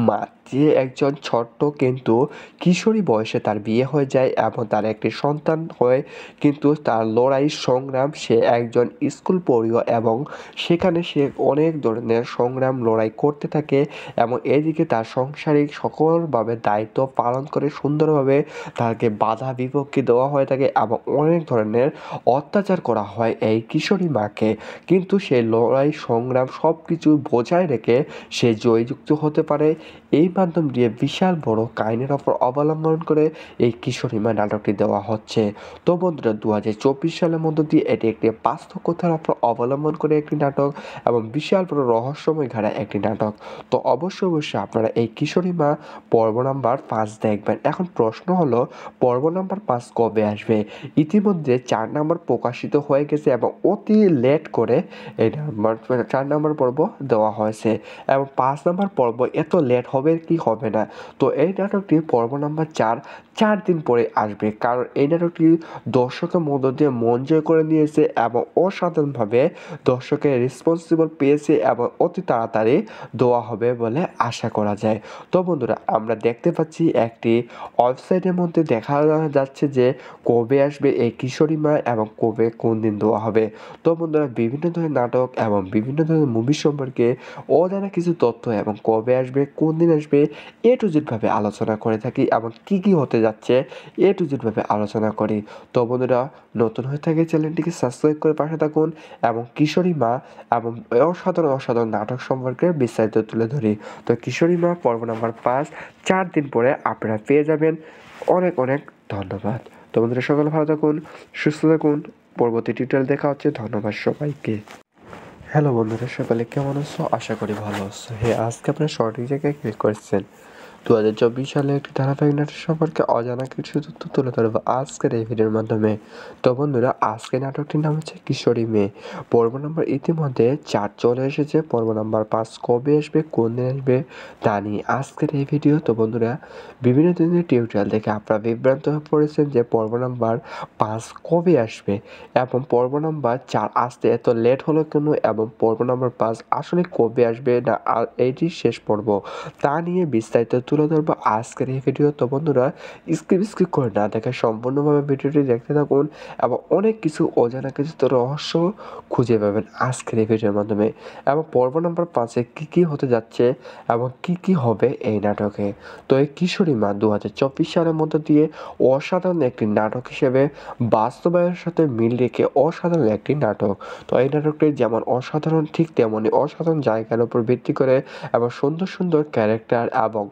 মা যে একজন ছোট্ট কিন্তু কিশোরী বয়সে তার বিয়ে হয়ে যায় এবং তার একটি সন্তান হয়, কিন্তু তার লড়াই সংগ্রাম, সে একজন স্কুল পড়ুয়া এবং সেখানে সে অনেক ধরনের সংগ্রাম লড়াই করতে থাকে এবং এদিকে তার সাংসারিক সকলভাবে দায়িত্ব পালন করে সুন্দরভাবে তাকে বাধা বিপত্তি দেওয়া হয়ে থাকে এবং অনেক ধরনের অত্যাচার করা হয় এই কিশোরী মাকে, কিন্তু সে লড়াই সংগ্রাম সব কিছু বজায় রেখে সে জয়যুক্ত হতে পারে। এই মাধ্যম দিয়ে বিশাল বড় কাহিনীর ওপর অবলম্বন করে এই কিশোরীমা নাটকটি দেওয়া হচ্ছে। তো বন্ধুরা 2024 সালের মধ্য দিয়ে এটি একটি বাস্তব কথার ওপর অবলম্বন করে একটি নাটক এবং বিশাল বড় রহস্যময় ঘেরা একটি নাটক। তো অবশ্যই আপনারা এই কিশোরীমা পর্ব নাম্বার 5 দেখবেন। এখন প্রশ্ন হলো পর্ব নাম্বার 5 কবে আসবে? ইতিমধ্যে 4 নাম্বার প্রকাশিত হয়ে গেছে এবং অতি লেট করে এই নাম্বার 4 নাম্বার পর্ব দেওয়া হয়েছে এবং 5 নাম্বার পর্ব এত লেট হবে কি হবে না। তো এই নাটকটি পর্ব নাম্বার 4 দিন পরে আসবে, কারণ এই নাটকটি দর্শকের মধ্য দিয়ে মন জয় করে নিয়েছে এবং অসাধারণভাবে দর্শকের রেসপন্সিবল পেয়েছে এবং অতি তাড়াতাড়ি দেওয়া হবে বলে আশা করা যায়। যায়। তো বন্ধুরা আমরা দেখতে পাচ্ছি একটি ওয়েবসাইটের মধ্যে দেখা যাচ্ছে যে কবে আসবে এই কিশোরী মা এবং কবে কোন দিন দেওয়া হবে। তো বন্ধুরা বিভিন্ন ধরনের নাটক এবং বিভিন্ন ধরনের মুভি সম্পর্কে অজানা কিছু তথ্য এবং কবে আসবে কোন দিন আসবে এ টু জেড ভাবে আলোচনা করে থাকি এবং কি হতে যাচ্ছে এ টু জেড ভাবে আলোচনা করি। তো বন্ধুরা নতুন হয়ে থাকে চ্যানেলটিকে সাবস্ক্রাইব করে পাশে থাকুন এবং কিশোরী মা এবং অসাধারণ নাটক সম্পর্কে বিস্তারিত তুলে ধরি। তো কিশোরী মা পর্ব নাম্বার 5 4 দিন পরে আপনারা পেয়ে যাবেন। অনেক ধন্যবাদ। তো বন্ধুরা সকলে ভালো থাকুন, সুস্থ থাকুন। পরবর্তী টিউটোরিয়াল দেখা হচ্ছে। ধন্যবাদ সবাইকে। হ্যালো বন্ধুরা, সকালে কেমন আছো? আশা করি ভালো আছো। আজকে আপনার সঠিক জায়গায় ক্লিক করেছেন। 2024 সালে একটি ধারাবাহিক নাটক সম্পর্কে অজানা কিছু তথ্য তুলে ধরবো আজকের এই ভিডিওর মাধ্যমে। তো বন্ধুরা আজকের নাটকটির নাম হচ্ছে কিশোরী মেয়ে। পর্ব নম্বর ইতিমধ্যে 4 চলে এসেছে। পর্ব নাম্বার 5 কবে আসবে কোন দিন আসবে তা নিয়ে আজকের এই ভিডিও। তো বন্ধুরা বিভিন্ন দিনের টিউটোরিয়াল দেখে আপনারা বিভ্রান্ত হয়ে পড়েছেন যে পর্ব নাম্বার 5 কবে আসবে এবং পর্ব নাম্বার 4 আসতে এত লেট হলো কেন এবং পর্ব নাম্বার 5 আসলে কবে আসবে না এইটি শেষ পর্ব তা নিয়ে বিস্তারিত তুলে ধরবো আজকের এই ভিডিও। তো বন্ধুরা স্কিপ করে না দেখে সম্পূর্ণভাবে ভিডিওটি দেখতে থাকুন এবং অনেক কিছু অজানা কিছু রহস্য খুঁজে পাবেন আজকের এই ভিডিওর মাধ্যমে। এবং পর্ব নাম্বার 5-এ কী হতে যাচ্ছে এবং কি হবে এই নাটকে। তো এই কিশোরী মা 2024 সালের মধ্য দিয়ে অসাধারণ একটি নাটক হিসেবে বাস্তবায়নের সাথে মিল রেখে অসাধারণ একটি নাটক। তো এই নাটকটি যেমন অসাধারণ ঠিক তেমনই অসাধারণ জায়গার উপর ভিত্তি করে এবং সুন্দর ক্যারেক্টার এবং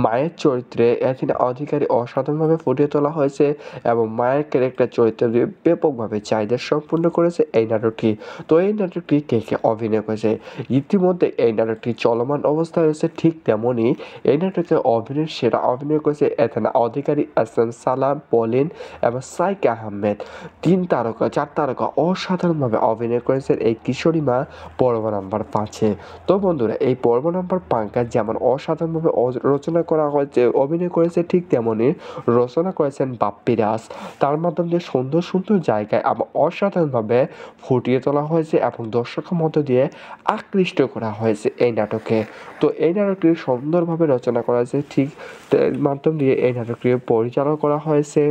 মায়ের চরিত্রে এথিনা অধিকারী অসাধারণভাবে ফুটিয়ে তোলা হয়েছে এবং মায়ের ক্যারেক্টার চরিত্রে ব্যাপকভাবে চাহিদা সম্পূর্ণ করেছে এই নাটকটি। তো এই নাটকটি কে অভিনয় করেছে ইতিমধ্যে এই নাটকটি চলমান অবস্থায় রয়েছে। ঠিক তেমনই এই নাটকে সেরা অভিনয় করেছে এথিনা অধিকারী, এসএম সালাম, পলিন এবং সাইক আহমেদ। 4 তারকা অসাধারণভাবে অভিনয় করেছেন এই কিশোরী মা পর্ব নাম্বার 5-এ। তো বন্ধুরা এই পর্ব নাম্বার 5 যেমন অসাধারণভাবে রচনা করা হয়েছে অভিনয় করেছে ঠিক তেমনই রচনা করেছেন বাপ্পি রাজ। তার মাধ্যমে সুন্দর জায়গায় আবার অসাধারণভাবে ফুটিয়ে তোলা হয়েছে এবং দর্শকের মধ্য দিয়ে আকৃষ্ট করা হয়েছে এই নাটকে। তো এই নাটকটি সুন্দরভাবে রচনা করা হয়েছে ঠিক মাধ্যম দিয়ে এই নাটকটি পরিচালনা করা হয়েছে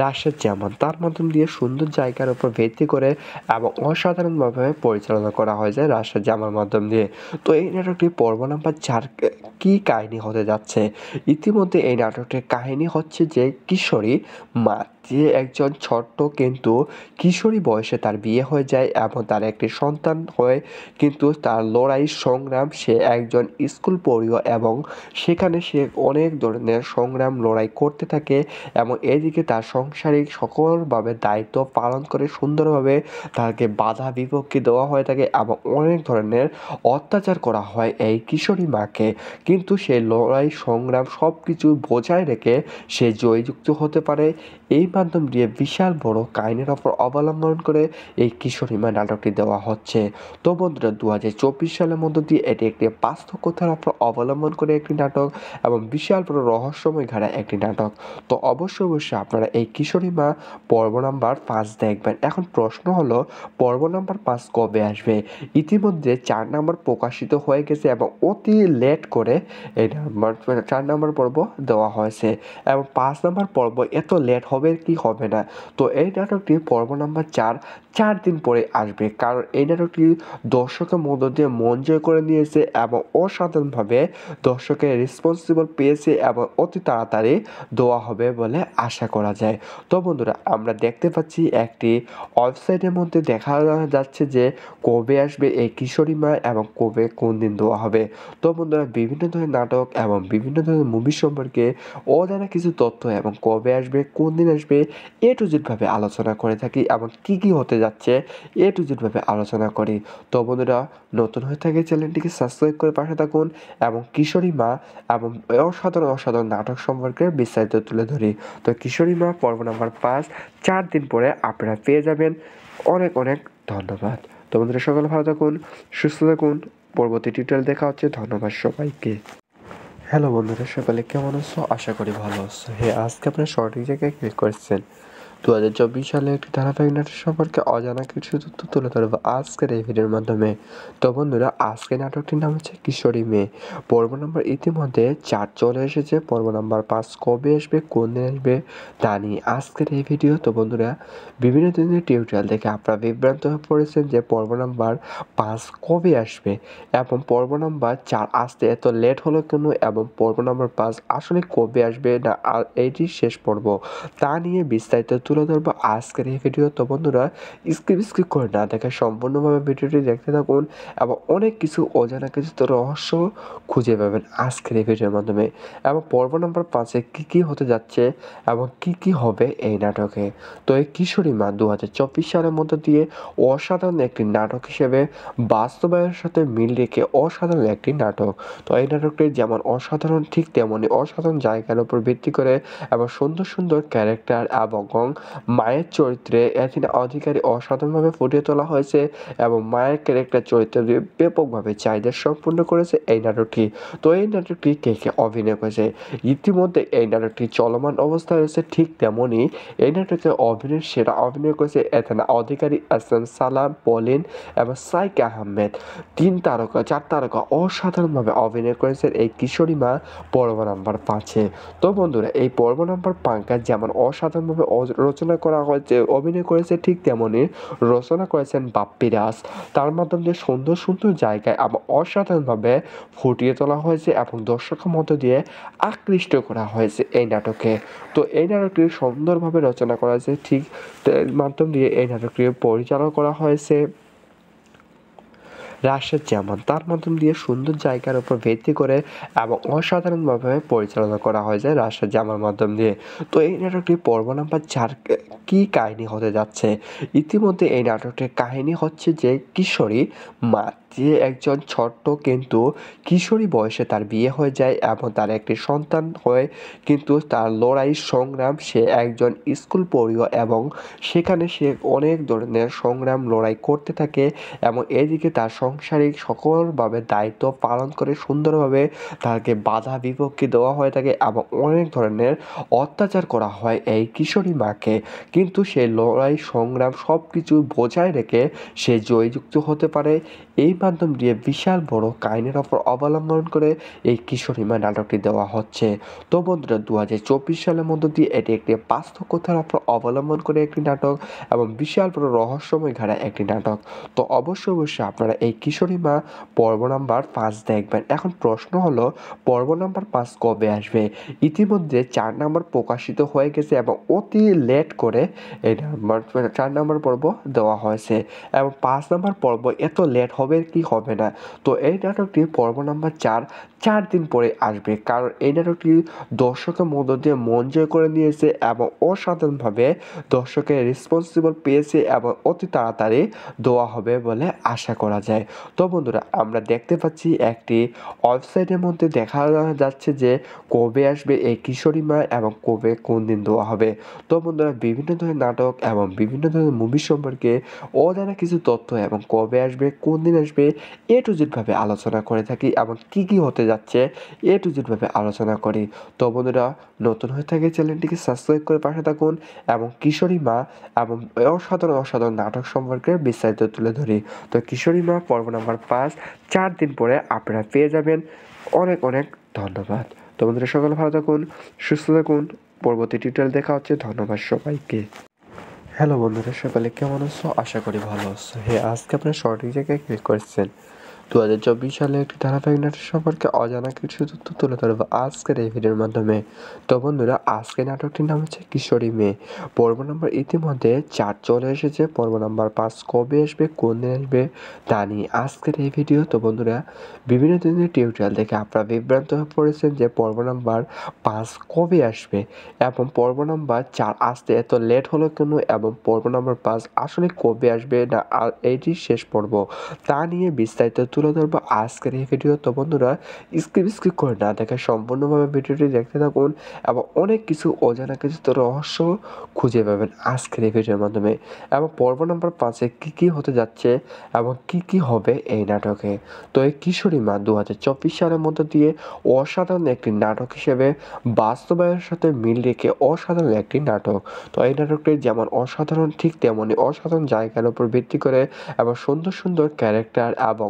রাশেদ জামান। তার মাধ্যম দিয়ে সুন্দর জায়গার উপর ভিত্তি করে এবং অসাধারণভাবে পরিচালনা করা হয়েছে রাশেদ জামার মাধ্যম দিয়ে। তো এই নাটকটি পর্ব নাম্বার 4 কি কাহিনী হতে যাচ্ছে। ইতিমধ্যে এই নাটকটির কাহিনী হচ্ছে যে কিশোরী মা যে একজন ছোট্ট কিন্তু কিশোরী বয়সে তার বিয়ে হয়ে যায় এবং তার একটি সন্তান হয়, কিন্তু তার লড়াই সংগ্রাম সে একজন স্কুল পড়ুয়া এবং সেখানে সে অনেক ধরনের সংগ্রাম লড়াই করতে থাকে এবং এদিকে তার সাংসারিক সকলভাবে দায়িত্ব পালন করে সুন্দরভাবে তাকে বাধা বিপক্ষে দেওয়া হয়ে থাকে এবং অনেক ধরনের অত্যাচার করা হয় এই কিশোরী মাকে, কিন্তু সেই লড়াই সংগ্রাম সব কিছু বজায় রেখে সে জয়যুক্ত হতে পারে। এই মাধ্যম দিয়ে বিশাল বড় কাহিনীর ওপর অবলম্বন করে এই কিশোরী মা নাটকটি দেওয়া হচ্ছে। তো বন্ধুরা 2024 সালের মধ্য দিয়ে এটি একটি বাস্তব কথার ওপর অবলম্বন করে একটি নাটক এবং বিশাল বড় রহস্যময় ঘেরা একটি নাটক। তো অবশ্যই আপনারা এই কিশোরী মা পর্ব নাম্বার 5 দেখবেন। এখন প্রশ্ন হলো পর্ব নাম্বার 5 কবে আসবে। ইতিমধ্যে 4 নাম্বার প্রকাশিত হয়ে গেছে এবং অতি লেট করে এই 4 নাম্বার পর্ব দেওয়া হয়েছে এবং 5 নাম্বার পর্ব এত লেট হবে কি হবে না। তো এই নাটকটি পর্ব নাম্বার 4 দিন পরে আসবে, কারণ এই নাটকটি দর্শকের মধ্য দিয়ে মন জয় করে নিয়েছে এবং অসাধারণভাবে দর্শকের রেসপন্সিবল পেয়েছে এবং অতি তাড়াতাড়ি দেওয়া হবে বলে আশা করা যায়। তো বন্ধুরা আমরা দেখতে পাচ্ছি একটি ওয়েবসাইটের মধ্যে দেখা যাচ্ছে যে কবে আসবে এই কিশোরী মা এবং কবে কোন দিন দেওয়া হবে। তো বন্ধুরা বিভিন্ন ধরনের নাটক এবং বিভিন্ন ধরনের মুভি সম্পর্কে অজানা কিছু তথ্য এবং কবে আসবে কোন দিন আসবে এ টু জেড ভাবে আলোচনা করে থাকি এবং কি হতে যাচ্ছে এ টু জেড ভাবে আলোচনা করি। তো বন্ধুরা নতুন হয়ে থাকে চ্যানেলটিকে সাবস্ক্রাইব করে পাশে থাকুন এবং কিশোরী মা এবং অসাধারণ নাটক সম্পর্কে বিস্তারিত তুলে ধরি। তো কিশোরী মা পর্ব নাম্বার 5 4 দিন পরে আপনারা পেয়ে যাবেন। অনেক ধন্যবাদ। তো বন্ধুরা সকলে ভালো থাকুন, সুস্থ থাকুন। পরবর্তী টিউটোরিয়াল দেখা হচ্ছে। ধন্যবাদ সবাইকে। হ্যালো বন্ধুরা, সকালে কেমন আছো? আশা করি ভালো আছো। আজকে আপনার সঠিক জায়গায় ক্লিক করেছেন। 2024 সালে একটি ধারাবাহিক নাটক সম্পর্কে অজানা কিছু তথ্য তুলে ধরবো আজকের এই ভিডিওর মাধ্যমে। তো বন্ধুরা, আজকের নাটকটির নাম হচ্ছে কিশোরী মেয়ে। পর্ব নম্বর ইতিমধ্যে 4 চলে এসেছে। পর্ব নম্বর 5 কবে আসবে, কোন দিন আসবে তা নিয়ে আজকের এই ভিডিও। তো বন্ধুরা, বিভিন্ন দিনের টিউটোরিয়াল দেখে আপনারা বিভ্রান্ত হয়ে পড়েছেন যে পর্ব নম্বর 5 কবে আসবে এবং পর্ব নম্বর 4 আসতে এত লেট হলো কেন, এবং পর্ব নম্বর 5 আসলে কবে আসবে না আর এইটি শেষ পর্ব, তা নিয়ে বিস্তারিত তুলে ধরবো আজকের এই ভিডিও। তো বন্ধুরা, স্কিপ করে না দেখে সম্পূর্ণভাবে ভিডিওটি দেখতে থাকুন এবং অনেক কিছু অজানা কিছু রহস্য খুঁজে পাবেন আজকের এই ভিডিওর মাধ্যমে। এবং পর্ব নম্বর 5-এ কী হতে যাচ্ছে এবং কী হবে এই নাটকে। তো এই কিশোরী মা 2024 সালের মধ্য দিয়ে অসাধারণ একটি নাটক হিসেবে বাস্তবায়নের সাথে মিল রেখে অসাধারণ একটি নাটক। তো এই নাটকটি যেমন অসাধারণ, ঠিক তেমনই অসাধারণ জায়গার উপর ভিত্তি করে এবং সুন্দর সুন্দর ক্যারেক্টার এবং মায়ের চরিত্রে এখানে অধিকারী অসাধারণভাবে ফুটিয়ে তোলা হয়েছে এবং মায়ের ক্যারেক্টার চরিত্রে ব্যাপকভাবে চাহিদা সম্পূর্ণ করেছে এই নাটকটি। তো এই নাটকটি কে অভিনয় করেছে, ইতিমধ্যে এই নাটকটি চলমান অবস্থায় রয়েছে। ঠিক তেমনই এই নাটকে সেরা অভিনয় করেছে এখানে অধিকারী, এসএম সালাম, পলিন এবং সাইক আহমেদ। 4 তারকা অসাধারণভাবে অভিনয় করেছেন এই কিশোরী মা পর্ব নাম্বার 5-এ। তো বন্ধুরা, এই পর্ব নাম্বার 5 যেমন অসাধারণভাবে রচনা করা হয়েছে, অভিনয় করেছে, ঠিক তেমনই রচনা করেছেন বাপ্পি রাজ। তার মাধ্যমে দিয়ে সুন্দর সুন্দর জায়গায় এবং অসাধারণভাবে ফুটিয়ে তোলা হয়েছে এবং দর্শকের মধ্য দিয়ে আকৃষ্ট করা হয়েছে এই নাটকে। তো এই নাটকটি সুন্দরভাবে রচনা করা হয়েছে, ঠিক মাধ্যম দিয়ে এই নাটকটি পরিচালনা করা হয়েছে রাশেদ জামান। তার মাধ্যম দিয়ে সুন্দর জায়গার উপর ভিত্তি করে এবং অসাধারণভাবে পরিচালনা করা হয়েছে রাশেদ জামার মাধ্যম দিয়ে। তো এই নাটকটি পর্ব নাম্বার 4 কী কাহিনী হতে যাচ্ছে। ইতিমধ্যে এই নাটকটির কাহিনী হচ্ছে যে কিশোরী মা, যে একজন ছোট্ট কিন্তু কিশোরী বয়সে তার বিয়ে হয়ে যায় এবং তার একটি সন্তান হয়, কিন্তু তার লড়াই সংগ্রাম, সে একজন স্কুল পড়ুয়া এবং সেখানে সে অনেক ধরনের সংগ্রাম লড়াই করতে থাকে এবং এদিকে তার সাংসারিক সকলভাবে দায়িত্ব পালন করে সুন্দরভাবে তাকে বাধা বিপত্তি দেওয়া হয়ে থাকে এবং অনেক ধরনের অত্যাচার করা হয় এই কিশোরী মাকে, কিন্তু সেই লড়াই সংগ্রাম সব কিছু বজায় রেখে সে জয়যুক্ত হতে পারে। এই মাধ্যম দিয়ে বিশাল বড় কাহিনীর ওপর অবলম্বন করে এই কিশোরী মা নাটকটি দেওয়া হচ্ছে। তো বন্ধুরা, 2024 সালের মধ্য দিয়ে এটি একটি বাস্তব কথার ওপর অবলম্বন করে একটি নাটক এবং বিশাল বড় রহস্যময় ঘেরা একটি নাটক। তো অবশ্যই আপনারা এই কিশোরী মা পর্ব নাম্বার 5 দেখবেন। এখন প্রশ্ন হলো, পর্ব নাম্বার 5 কবে আসবে? ইতিমধ্যে 4 নাম্বার প্রকাশিত হয়ে গেছে এবং অতি লেট করে এই 4 নাম্বার পর্ব দেওয়া হয়েছে এবং 5 নাম্বার পর্ব এত লেট হবে কি হবে না। তো এই নাটকটি পর্ব নাম্বার 4 দিন পরে আসবে, কারণ এই নাটকটি দর্শকের মধ্য দিয়ে মন জয় করে নিয়েছে এবং অসাধারণভাবে দর্শকের রেসপন্সিবল পেয়েছে এবং অতি তাড়াতাড়ি দেওয়া হবে বলে আশা করা যায়। তো বন্ধুরা, আমরা দেখতে পাচ্ছি একটি ওয়েবসাইটের মধ্যে দেখা যাচ্ছে যে কবে আসবে এই কিশোরী মা এবং কবে কোন দিন দেওয়া হবে। তো বন্ধুরা, বিভিন্ন ধরনের নাটক এবং বিভিন্ন ধরনের মুভি সম্পর্কে অজানা কিছু তথ্য এবং কবে আসবে, কোন দিন আসবে, A to Z ভাবে আলোচনা করে থাকি এবং কী হতে যাচ্ছে A to Z ভাবে আলোচনা করি। তো বন্ধুরা, নতুন হয়ে থাকে চ্যানেলটিকে সাবস্ক্রাইব করে পাশে থাকুন এবং কিশোরী মা এবং অসাধারণ নাটক সম্পর্কে বিস্তারিত তুলে ধরি। তো কিশোরী মা পর্ব নাম্বার 5 4 দিন পরে আপনারা পেয়ে যাবেন। অনেক ধন্যবাদ। তো বন্ধুরা, সকলে ভালো থাকুন, সুস্থ থাকুন। পরবর্তী টিউটোরিয়াল দেখা হচ্ছে। ধন্যবাদ সবাইকে। হ্যালো বন্ধুরা, সকালে কেমন আছো? আশা করি ভালো আছো। হ্যাঁ, আজকে আপনারা সঠিক জায়গায় ক্লিক করেছেন। 2024 সালে একটি ধারাবাহিক নাটক সম্পর্কে অজানা কিছু তথ্য তুলে ধরবো আজকের এই ভিডিওর মাধ্যমে। তো বন্ধুরা, আজকের নাটকটির নাম হচ্ছে কিশোরী মেয়ে। পর্ব নম্বর ইতিমধ্যে 4 চলে এসেছে। পর্ব নাম্বার 5 কবে আসবে, কোন দিন আসবে তা নিয়ে আজকের এই ভিডিও। তো বন্ধুরা, বিভিন্ন দিনের টিউটোরিয়াল দেখে আপনারা বিভ্রান্ত হয়ে পড়েছেন যে পর্ব নাম্বার 5 কবে আসবে এবং পর্ব নাম্বার 4 আসতে এত লেট হলো কেন, এবং পর্ব নাম্বার 5 আসলে কবে আসবে না আর এইটি শেষ পর্ব, তা নিয়ে বিস্তারিত তুলে ধরবো আজকের এই ভিডিও। তো বন্ধুরা স্কিপ করে না দেখে সম্পূর্ণভাবে ভিডিওটি দেখতে থাকুন এবং অনেক কিছু অজানা কিছু রহস্য খুঁজে পাবেন আজকের এই ভিডিওর মাধ্যমে। এবং পর্ব নম্বর 5-এ কী হতে যাচ্ছে এবং কী হবে এই নাটকে। তো এই কিশোরী মা 2024 সালের মধ্য দিয়ে অসাধারণ একটি নাটক হিসেবে বাস্তবায়নের সাথে মিল রেখে অসাধারণ একটি নাটক। তো এই নাটকটি যেমন অসাধারণ ঠিক তেমনই অসাধারণ জায়গার উপর ভিত্তি করে এবং সুন্দর ক্যারেক্টার এবং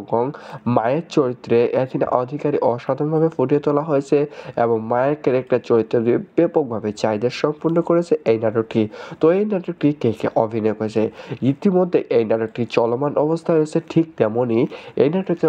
মায়ের চরিত্রে এথিনা অধিকারী অসাধারণভাবে ফুটিয়ে তোলা হয়েছে এবং মায়ের ক্যারেক্টার চরিত্রে ব্যাপকভাবে চাহিদা সম্পূর্ণ করেছে এই নাটকটি। তো এই নাটকটি কে অভিনয় করেছে, ইতিমধ্যে এই নাটকটি চলমান অবস্থায় রয়েছে। ঠিক তেমনই এই নাটকে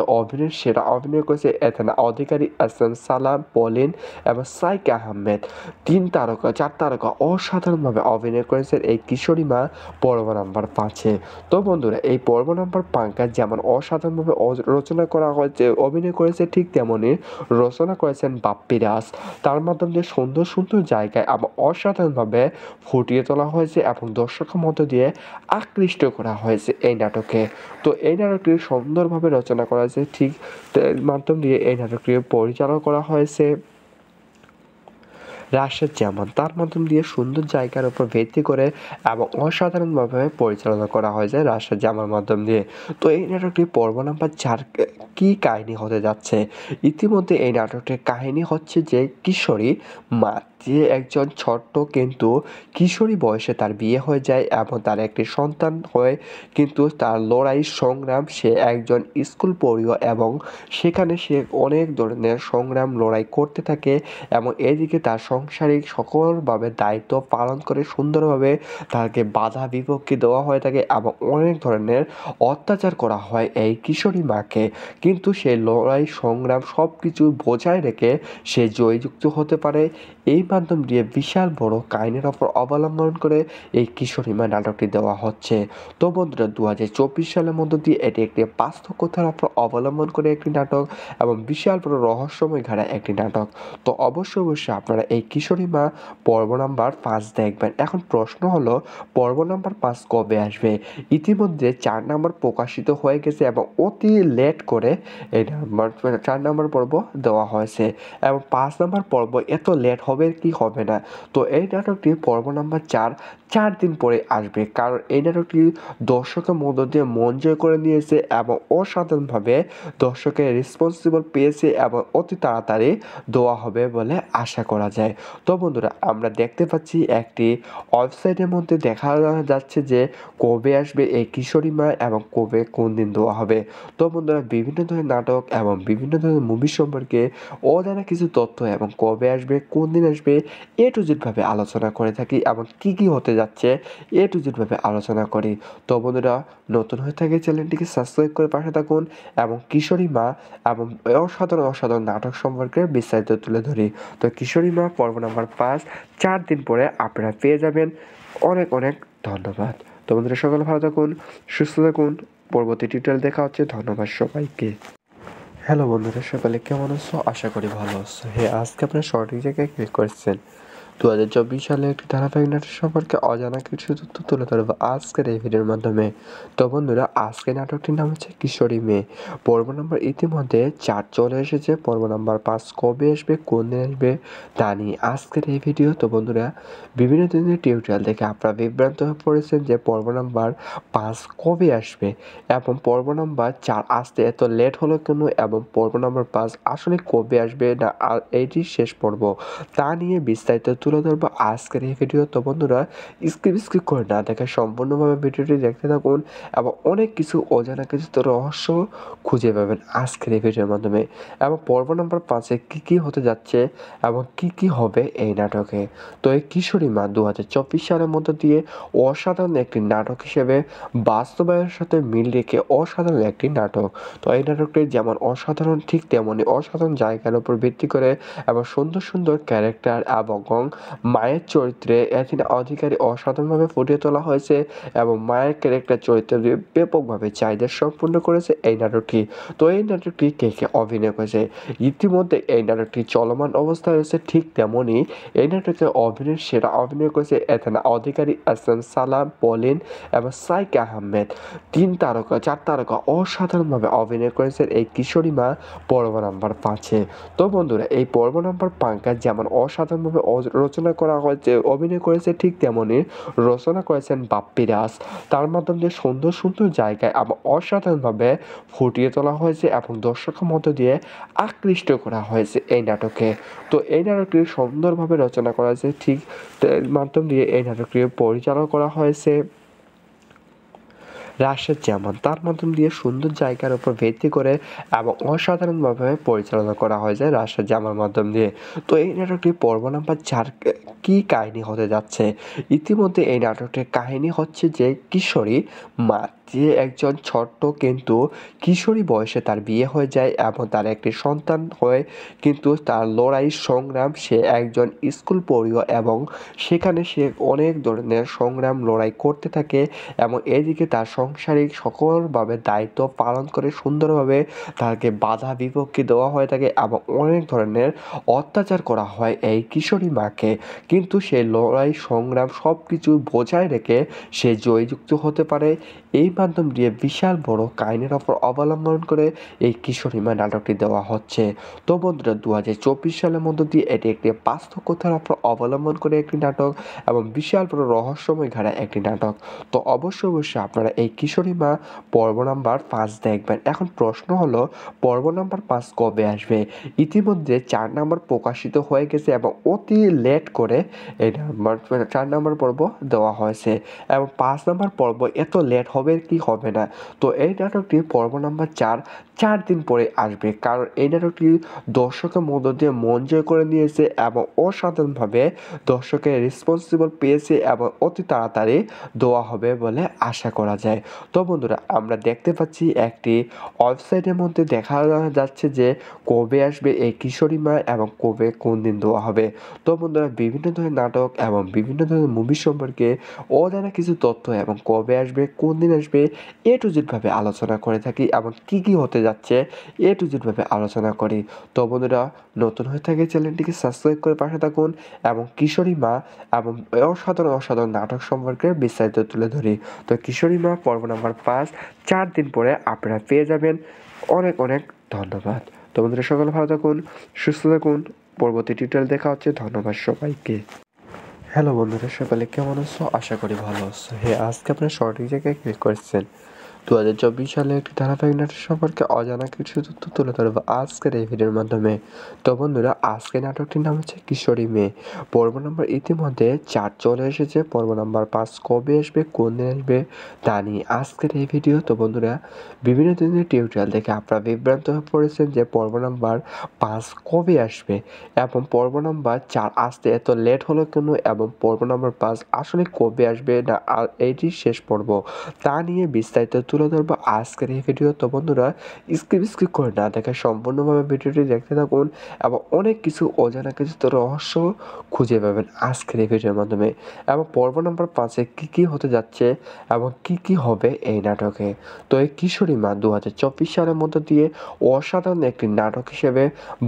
সেরা অভিনয় করেছে এথিনা অধিকারী, এসএম সালাম, পলিন এবং সাইক আহমেদ। 4 তারকা অসাধারণভাবে অভিনয় করেছেন এই কিশোরী মা পর্ব নাম্বার 5-এ। তো বন্ধুরা এই পর্ব নাম্বার 5 যেমন অসাধারণভাবে রচনা করা হয়েছে, অভিনয় করেছে, ঠিক তেমনই রচনা করেছেন বাপ্পি রাজ। তার মাধ্যমে যে সুন্দর জায়গায় এবং অসাধারণভাবে ফুটিয়ে তোলা হয়েছে এবং দর্শকের মধ্য দিয়ে আকৃষ্ট করা হয়েছে এই নাটকে। তো এই নাটকটি সুন্দরভাবে রচনা করা হয়েছে, ঠিক মাধ্যম দিয়ে এই নাটকটি পরিচালনা করা হয়েছে রাশেদ জামান। তার মাধ্যম দিয়ে সুন্দর জায়গার উপর ভিত্তি করে এবং অসাধারণভাবে পরিচালনা করা হয়েছে রাশেদ জামার মাধ্যম দিয়ে। তো এই নাটকটি পর্ব নাম্বার 4 কী কাহিনী হতে যাচ্ছে। ইতিমধ্যে এই নাটকটির কাহিনী হচ্ছে যে কিশোরী মা, যে একজন ছোট্ট কিন্তু কিশোরী বয়সে তার বিয়ে হয়ে যায় এবং তার একটি সন্তান হয়, কিন্তু তার লড়াই সংগ্রাম, সে একজন স্কুল পড়ুয়া এবং সেখানে সে অনেক ধরনের সংগ্রাম লড়াই করতে থাকে এবং এদিকে তার সাংসারিক সকলভাবে দায়িত্ব পালন করে সুন্দরভাবে তাকে বাধা বিপত্তি দেওয়া হয়ে থাকে এবং অনেক ধরনের অত্যাচার করা হয় এই কিশোরী মাকে, কিন্তু সে লড়াই সংগ্রাম সব কিছু বজায় রেখে সে জয়যুক্ত হতে পারে। এই মাধ্যম দিয়ে বিশাল বড় কাহিনীর ওপর অবলম্বন করে এই কিশোরী মা নাটকটি দেওয়া হচ্ছে। তো বন্ধুরা 2024 সালের মধ্য দিয়ে এটি একটি বাস্তব কথার ওপর অবলম্বন করে একটি নাটক এবং বিশাল বড় রহস্যময় ঘেরা একটি নাটক। তো অবশ্যই আপনারা এই কিশোরী মা পর্ব নাম্বার 5 দেখবেন। এখন প্রশ্ন হলো পর্ব নাম্বার 5 কবে আসবে। ইতিমধ্যে 4 নাম্বার প্রকাশিত হয়ে গেছে এবং অতি লেট করে এই 4 নাম্বার পর্ব দেওয়া হয়েছে এবং 5 নাম্বার পর্ব এত লেট হবে কি হবে না। তো এই নাটকটি পর্ব নাম্বার 4 দিন পরে আসবে, কারণ এই নাটকটি দর্শকের মধ্য দিয়ে মন জয় করে নিয়েছে এবং অসাধারণভাবে দর্শকের রেসপন্সিবল পেয়েছে এবং অতি তাড়াতাড়ি দেওয়া হবে বলে আশা করা যায়। তো বন্ধুরা আমরা দেখতে পাচ্ছি একটি ওয়েবসাইটের মধ্যে দেখা যাচ্ছে যে কবে আসবে এই কিশোরী মা এবং কবে কোন দিন দেওয়া হবে। তো বন্ধুরা বিভিন্ন ধরনের নাটক এবং বিভিন্ন ধরনের মুভি সম্পর্কে অজানা কিছু তথ্য এবং কবে আসবে কোন দিন আসবে টু জেড ভাবে আলোচনা করে থাকি এবং কী হতে যাচ্ছে টু জেড ভাবে আলোচনা করি। তো বন্ধুরা নতুন হয়ে থাকে চ্যানেলটিকে সাবস্ক্রাইব করে পাশে থাকুন এবং কিশোরী মা এবং অসাধারণ নাটক সম্পর্কে বিস্তারিত তুলে ধরি। তো কিশোরী মা পর্ব নাম্বার 5 4 দিন পরে আপনারা পেয়ে যাবেন। অনেক ধন্যবাদ। তো বন্ধুরা সকলে ভালো থাকুন, সুস্থ থাকুন, পরবর্তী টিউটোরিয়াল দেখা হচ্ছে। ধন্যবাদ সবাইকে। হ্যালো বন্ধুরা, সকলে কেমন আছো? আশা করি ভালো আছো। হ্যাঁ, আজকে আপনার সঠিক জায়গায় ক্লিক করেছেন। 2024 সালে একটি ধারাবাহিক নাটক সম্পর্কে অজানা কিছু তথ্য তুলে ধরবো আজকের এই ভিডিওর মাধ্যমে। তো বন্ধুরা আজকের নাটকটির নাম হচ্ছে কিশোরী মেয়ে। পর্ব নম্বর ইতিমধ্যে 4 চলে এসেছে। পর্ব নাম্বার 5 কবে আসবে কোন দিন আসবে তা নিয়ে আজকের এই ভিডিও। তো বন্ধুরা বিভিন্ন দিনের টিউটোরিয়াল দেখে আপনারা বিভ্রান্ত হয়ে পড়েছেন যে পর্ব নাম্বার 5 কবে আসবে এবং পর্ব নাম্বার 4 আসতে এত লেট হলো কেন এবং পর্ব নাম্বার 5 আসলে কবে আসবে না এইটি শেষ পর্ব তা নিয়ে বিস্তারিত তুলে ধরবো আজকের এই ভিডিও। তো বন্ধুরা স্কিপ করে না দেখে সম্পূর্ণভাবে ভিডিওটি দেখতে থাকুন এবং অনেক কিছু অজানা কিছু রহস্য খুঁজে পাবেন আজকের এই ভিডিওর মাধ্যমে। এবং পর্ব নাম্বার 5-এ কী হতে যাচ্ছে এবং কী হবে এই নাটকে। তো এই কিশোরী মা 2024 সালের মধ্য দিয়ে অসাধারণ একটি নাটক হিসেবে বাস্তবায়নের সাথে মিল রেখে অসাধারণ একটি নাটক। তো এই নাটকটি যেমন অসাধারণ ঠিক তেমনই অসাধারণ জায়গার উপর ভিত্তি করে এবং সুন্দর ক্যারেক্টার এবং মায়ের চরিত্রে অ্যাথিনা অধিকারী অসাধারণভাবে ফুটিয়ে তোলা হয়েছে এবং মায়ের ক্যারেক্টার চরিত্র দিয়ে ব্যাপকভাবে চাহিদা সম্পূর্ণ করেছে এই নাটকটি। তো এই নাটকটি কে কে অভিনয় করেছে, ইতিমধ্যে এই নাটকটি চলমান অবস্থায় রয়েছে। ঠিক তেমনই এই নাটকে সেরা অভিনয় করেছে অ্যাথিনা অধিকারী, এস এম সালাম, পলিন এবং সাইক আহমেদ। 4 তারকা অসাধারণভাবে অভিনয় করেছেন এই কিশোরী মা পর্ব নাম্বার 5-এ। তো বন্ধুরা, এই পর্ব নাম্বার 5 যেমন অসাধারণভাবে রচনা করা হয়েছে, অভিনয় করেছে, ঠিক তেমনই রচনা করেছেন বাপ্পি রাজ। তার মাধ্যমে সুন্দর সুন্দর জায়গায় আবার অসাধারণভাবে ফুটিয়ে তোলা হয়েছে এবং দর্শকের মধ্য দিয়ে আকৃষ্ট করা হয়েছে এই নাটকে। তো এই নাটকটি সুন্দরভাবে রচনা করা হয়েছে, ঠিক মাধ্যম দিয়ে এই নাটকটি পরিচালনা করা হয়েছে রাশেদ জামান। তার মাধ্যম দিয়ে সুন্দর জায়গার উপর ভিত্তি করে এবং অসাধারণভাবে পরিচালনা করা হয়েছে রাশেদ জামার মাধ্যম দিয়ে। তো এই নাটকটি পর্ব নাম্বার 4 কি কাহিনী হতে যাচ্ছে, ইতিমধ্যে এই নাটকটির কাহিনী হচ্ছে যে কিশোরী মা, যে একজন ছোট্ট কিন্তু কিশোরী বয়সে তার বিয়ে হয়ে যায় এবং তার একটি সন্তান হয়, কিন্তু তার লড়াই সংগ্রাম, সে একজন স্কুল পড়ুয়া এবং সেখানে সে অনেক ধরনের সংগ্রাম লড়াই করতে থাকে এবং এদিকে তার সাংসারিক সকলভাবে দায়িত্ব পালন করে সুন্দরভাবে তাকে বাধা বিপক্ষে দেওয়া হয়ে থাকে এবং অনেক ধরনের অত্যাচার করা হয় এই কিশোরী মাকে, কিন্তু সে লড়াই সংগ্রাম সব কিছু বজায় রেখে সে জয়যুক্ত হতে পারে। এই মাধ্যম দিয়ে বিশাল বড় কাহিনীর ওপর অবলম্বন করে এই কিশোরী মা নাটকটি দেওয়া হচ্ছে। তো বন্ধুরা, 2024 সালের মধ্য দিয়ে এটি একটি বাস্তব কথার ওপর অবলম্বন করে একটি নাটক এবং বিশাল বড় রহস্যময় ঘেরা একটি নাটক। তো অবশ্যই আপনারা এই কিশোরী মা পর্ব নাম্বার 5 দেখবেন। এখন প্রশ্ন হলো, পর্ব নাম্বার 5 কবে আসবে? ইতিমধ্যে 4 নাম্বার প্রকাশিত হয়ে গেছে এবং অতি লেট করে এই 4 নাম্বার পর্ব দেওয়া হয়েছে এবং 5 নাম্বার পর্ব এত লেট হবে কি হবে না। তো এই নাটকটি পর্ব নাম্বার 4 দিন পরে আসবে, কারণ এই নাটকটি দর্শকের মধ্য দিয়ে মন জয় করে নিয়েছে এবং অসাধারণভাবে দর্শকের রেসপন্সিবল পেয়েছে এবং অতি তাড়াতাড়ি দেওয়া হবে বলে আশা করা যায়। তো বন্ধুরা, আমরা দেখতে পাচ্ছি একটি ওয়েবসাইটের মধ্যে দেখা যাচ্ছে যে কবে আসবে এই কিশোরী মা এবং কবে কোন দিন দেওয়া হবে। তো বন্ধুরা, বিভিন্ন ধরনের নাটক এবং বিভিন্ন ধরনের মুভি সম্পর্কে অজানা কিছু তথ্য এবং কবে আসবে, কোন দিন আসবে, এ টু জেড ভাবে আলোচনা করে থাকি এবং কি হতে যাচ্ছে এ টু জেড ভাবে আলোচনা করি। তো বন্ধুরা, নতুন হয়ে থাকে চ্যানেলটিকে সাবস্ক্রাইব করে পাশে থাকুন এবং কিশোরী মা এবং অসাধারণ নাটক সম্পর্কে বিস্তারিত তুলে ধরি। তো কিশোরী মা পর্ব নাম্বার 5 4 দিন পরে আপনারা পেয়ে যাবেন। অনেক অনেক ধন্যবাদ। তো বন্ধুরা, সকলে ভালো থাকুন, সুস্থ থাকুন। পরবর্তী টিউটোরিয়াল দেখা হচ্ছে। ধন্যবাদ সবাইকে। হ্যালো বন্ধুরা, সকালে কেমন আছো? আশা করি ভালো আছো। হ্যাঁ, আজকে আপনার সঠিক জায়গায় ক্লিক করেছেন। 2024 সালে একটি ধারাবাহিক নাটক সম্পর্কে অজানা কিছু তথ্য তুলে ধরবো আজকের এই ভিডিওর মাধ্যমে। তো বন্ধুরা, আজকের নাটকটির নাম হচ্ছে কিশোরী মেয়ে। পর্ব নম্বর ইতিমধ্যে 4 চলে এসেছে। পর্ব নাম্বার 5 কবে আসবে, কোন দিন আসবে তা নিয়ে আজকের এই ভিডিও। তো বন্ধুরা, বিভিন্ন ধরনের টিউটোরিয়াল দেখে আপনারা বিভ্রান্ত হয়ে পড়েছেন যে পর্ব নাম্বার 5 কবে আসবে এবং পর্ব নাম্বার 4 আসতে এত লেট হলো কেন এবং পর্ব নাম্বার 5 আসলে কবে আসবে না এইটি শেষ পর্ব, তা নিয়ে বিস্তারিত তুলে ধরবো আজকের এই ভিডিও। তো বন্ধুরা, স্কিপ করে না দেখে সম্পূর্ণভাবে ভিডিওটি দেখতে থাকুন এবং অনেক কিছু অজানা কিছু রহস্য খুঁজে পাবেন আজকের এই ভিডিওর মাধ্যমে। এবং পর্ব নাম্বার 5-এ কী হতে যাচ্ছে এবং কি হবে এই নাটকে। তো এই কিশোরী মা 2024 সালের মধ্য দিয়ে অসাধারণ একটি নাটক হিসেবে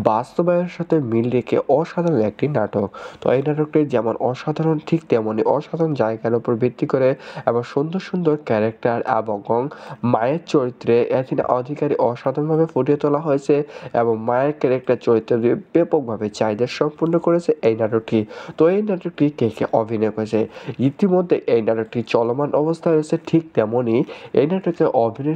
বাস্তবায়নের সাথে মিল রেখে অসাধারণ একটি নাটক। তো এই নাটকটি যেমন অসাধারণ, ঠিক তেমনই অসাধারণ জায়গার উপর ভিত্তি করে এবং সুন্দর সুন্দর ক্যারেক্টার এবং মায়ের চরিত্রে অ্যাথিনা অধিকারী অসাধারণভাবে ফুটিয়ে তোলা হয়েছে এবং মায়ের ক্যারেক্টার চরিত্র দিয়ে ব্যাপকভাবে চাহিদা সম্পূর্ণ করেছে এই নাটকটি। তো এই নাটকটি কে কে অভিনয় করেছে, ইতিমধ্যে এই নাটকটি চলমান অবস্থায় রয়েছে। ঠিক তেমনই এই নাটকে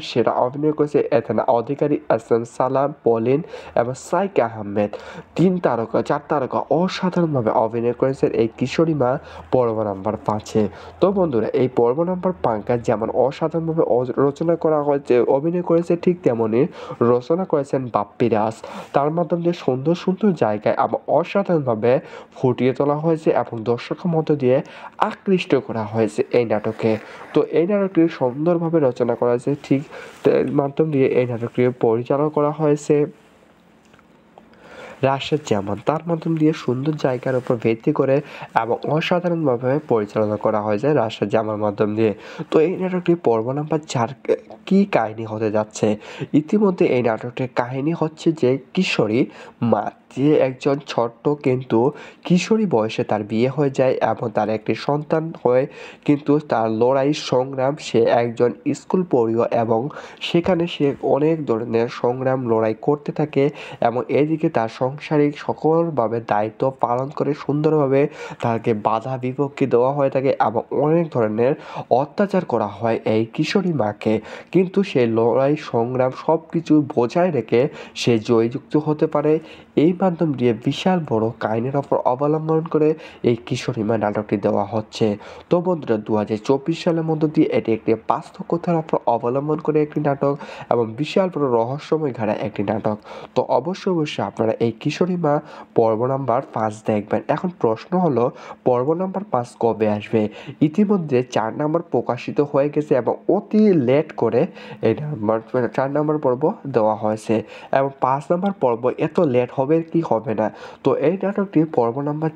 সেরা অভিনয় করেছে অ্যাথিনা অধিকারী, এস এম সালাম, পলিন এবং সাইক আহমেদ। 4 তারকা অসাধারণভাবে অভিনয় করেছেন এই কিশোরী মা পর্ব নাম্বার 5-এ। তো বন্ধুরা, এই পর্ব নাম্বার 5 যেমন অসাধারণভাবে রচনা করা হয়েছে, অভিনয় করেছে, ঠিক তেমনই রচনা করেছেন বাপ্পি রাজ। তার মাধ্যমে সুন্দর সুন্দর জায়গায় আবার অসাধারণভাবে ফুটিয়ে তোলা হয়েছে এবং দর্শকের মধ্য দিয়ে আকৃষ্ট করা হয়েছে এই নাটকে। তো এই নাটকটি সুন্দরভাবে রচনা করা হয়েছে, ঠিক মাধ্যম দিয়ে এই নাটকটি পরিচালনা করা হয়েছে রাশেদ জামান তার মাধ্যম দিয়ে সুন্দর জায়গার উপর ভিত্তি করে এবং অসাধারণভাবে পরিচালনা করা হয় যে রাশেদ জামার মাধ্যম দিয়ে। তো এই নাটকটি পর্ব নাম্বার 4 কি কাহিনী হতে যাচ্ছে? ইতিমধ্যে এই নাটকটির কাহিনী হচ্ছে যে কিশোরী মা, যে একজন ছোট্ট কিন্তু কিশোরী বয়সে তার বিয়ে হয়ে যায় এবং তার একটি সন্তান হয়, কিন্তু তার লড়াই সংগ্রাম, সে একজন স্কুল পড়ুয়া এবং সেখানে সে অনেক ধরনের সংগ্রাম লড়াই করতে থাকে এবং এদিকে তার সাংসারিক সকলভাবে দায়িত্ব পালন করে সুন্দরভাবে তাকে বাধা বিপত্তি দেওয়া হয়ে থাকে এবং অনেক ধরনের অত্যাচার করা হয় এই কিশোরী মাকে, কিন্তু সেই লড়াই সংগ্রাম সব কিছু বজায় রেখে সে জয়যুক্ত হতে পারে। এই মাধ্যম দিয়ে বিশাল বড় কাহিনীর ওপর অবলম্বন করে এই কিশোরী মা নাটকটি দেওয়া হচ্ছে। তো বন্ধুরা 2024 সালের মধ্য দিয়ে এটি একটি বাস্তব কথার ওপর অবলম্বন করে একটি নাটক এবং বিশাল বড় রহস্যময় ঘেরা একটি নাটক। তো অবশ্যই আপনারা এই কিশোরী মা পর্ব নাম্বার 5 দেখবেন। এখন প্রশ্ন হলো পর্ব নাম্বার 5 কবে আসবে? ইতিমধ্যে 4 নাম্বার প্রকাশিত হয়ে গেছে এবং অতি লেট করে এই নাম্বার 4 নাম্বার পর্ব দেওয়া হয়েছে এবং 5 নাম্বার পর্ব এত লেট হবে কি হবে না। তো এই নাটকটি পর্ব নাম্বার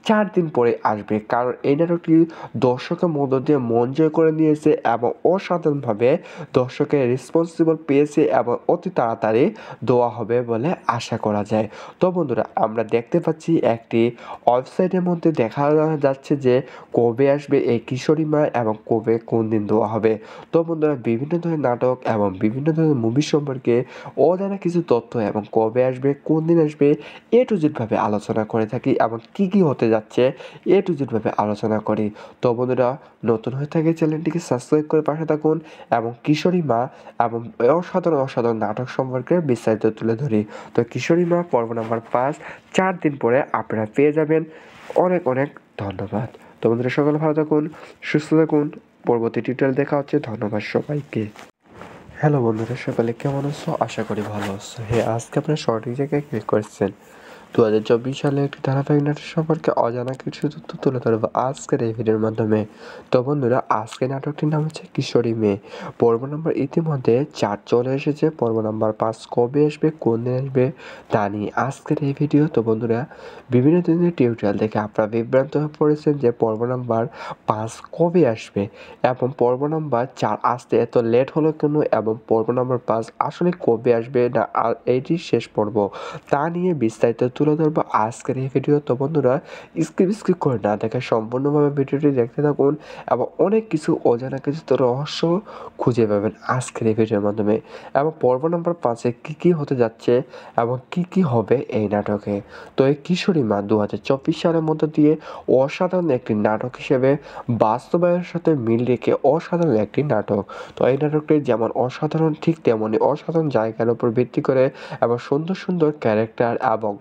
4 দিন পরে আসবে, কারণ এই নাটকটি দর্শকের মধ্য দিয়ে মন জয় করে নিয়েছে এবং অসাধারণভাবে দর্শকের রেসপন্সিবল পেয়েছে এবং অতি তাড়াতাড়ি দেওয়া হবে বলে আশা করা যায়। তো বন্ধুরা আমরা দেখতে পাচ্ছি একটি ওয়েবসাইটের মধ্যে দেখা যাচ্ছে যে কবে আসবে এই কিশোরী মা এবং কবে কোন দিন দেওয়া হবে। তো বন্ধুরা বিভিন্ন ধরনের নাটক এবং বিভিন্ন ধরনের মুভি সম্পর্কে অজানা কিছু তথ্য এবং কবে আসবে কোন দিন আসবে টু জেড ভাবে আলোচনা করে থাকি এবং কি কি হতে যাচ্ছে টু জেড ভাবে আলোচনা করি। তো বন্ধুরা নতুন হয়ে থাকে চ্যানেলটিকে সাবস্ক্রাইব করে পাশে থাকুন এবং কিশোরী মা এবং অসাধারণ নাটক সম্পর্কে বিস্তারিত তুলে ধরি। তো কিশোরী মা পর্ব নাম্বার 5 4 দিন পরে আপনারা পেয়ে যাবেন। অনেক অনেক ধন্যবাদ। তো বন্ধুরা সকলে ভালো থাকুন, সুস্থ থাকুন। পরবর্তী টিউটোরিয়াল দেখা হচ্ছে। ধন্যবাদ সবাইকে। হ্যালো বন্ধুরা, সকলে কেমন আছো? আশা করি ভালো আছো। হ্যাঁ, আজকে আপনারা সঠিক জায়গায় ক্লিক করেছেন। 2024 সালে একটি ধারাবাহিক নাটক সম্পর্কে অজানা কিছু তথ্য তুলে ধরবো আজকের এই ভিডিওর মাধ্যমে। তো বন্ধুরা আজকে নাটকটির নাম হচ্ছে কিশোরী মেয়ে। পর্ব নম্বর ইতিমধ্যে 4 চলে এসেছে। পর্ব নাম্বার 5 কবে আসবে কোন দিন আসবে তা নিয়ে আজকের এই ভিডিও। তো বন্ধুরা বিভিন্ন ধরনের টিউটোরিয়াল দেখে আপনারা বিভ্রান্ত হয়ে পড়েছেন যে পর্ব নাম্বার 5 কবে আসবে এবং পর্ব নাম্বার 4 আসতে এত লেট হলো কেন এবং পর্ব নাম্বার 5 আসলে কবে আসবে না আর এইটি শেষ পর্ব তা নিয়ে বিস্তারিত তুলে ধরবো আজকের এই ভিডিও। তো বন্ধুরা স্কিপ করে না দেখে সম্পূর্ণভাবে ভিডিওটি দেখতে থাকুন এবং অনেক কিছু অজানা কিছু তো রহস্য খুঁজে পাবেন আজকের এই ভিডিওর মাধ্যমে এবং পর্ব নাম্বার 5-এ কী কী হতে যাচ্ছে এবং কি কি হবে এই নাটকে। তো এই কিশোরী মা 2024 সালের মধ্য দিয়ে অসাধারণ একটি নাটক হিসেবে বাস্তবায়নের সাথে মিল রেখে অসাধারণ একটি নাটক। তো এই নাটকটি যেমন অসাধারণ ঠিক তেমনই অসাধারণ জায়গার উপর ভিত্তি করে এবং সুন্দর সুন্দর ক্যারেক্টার এবং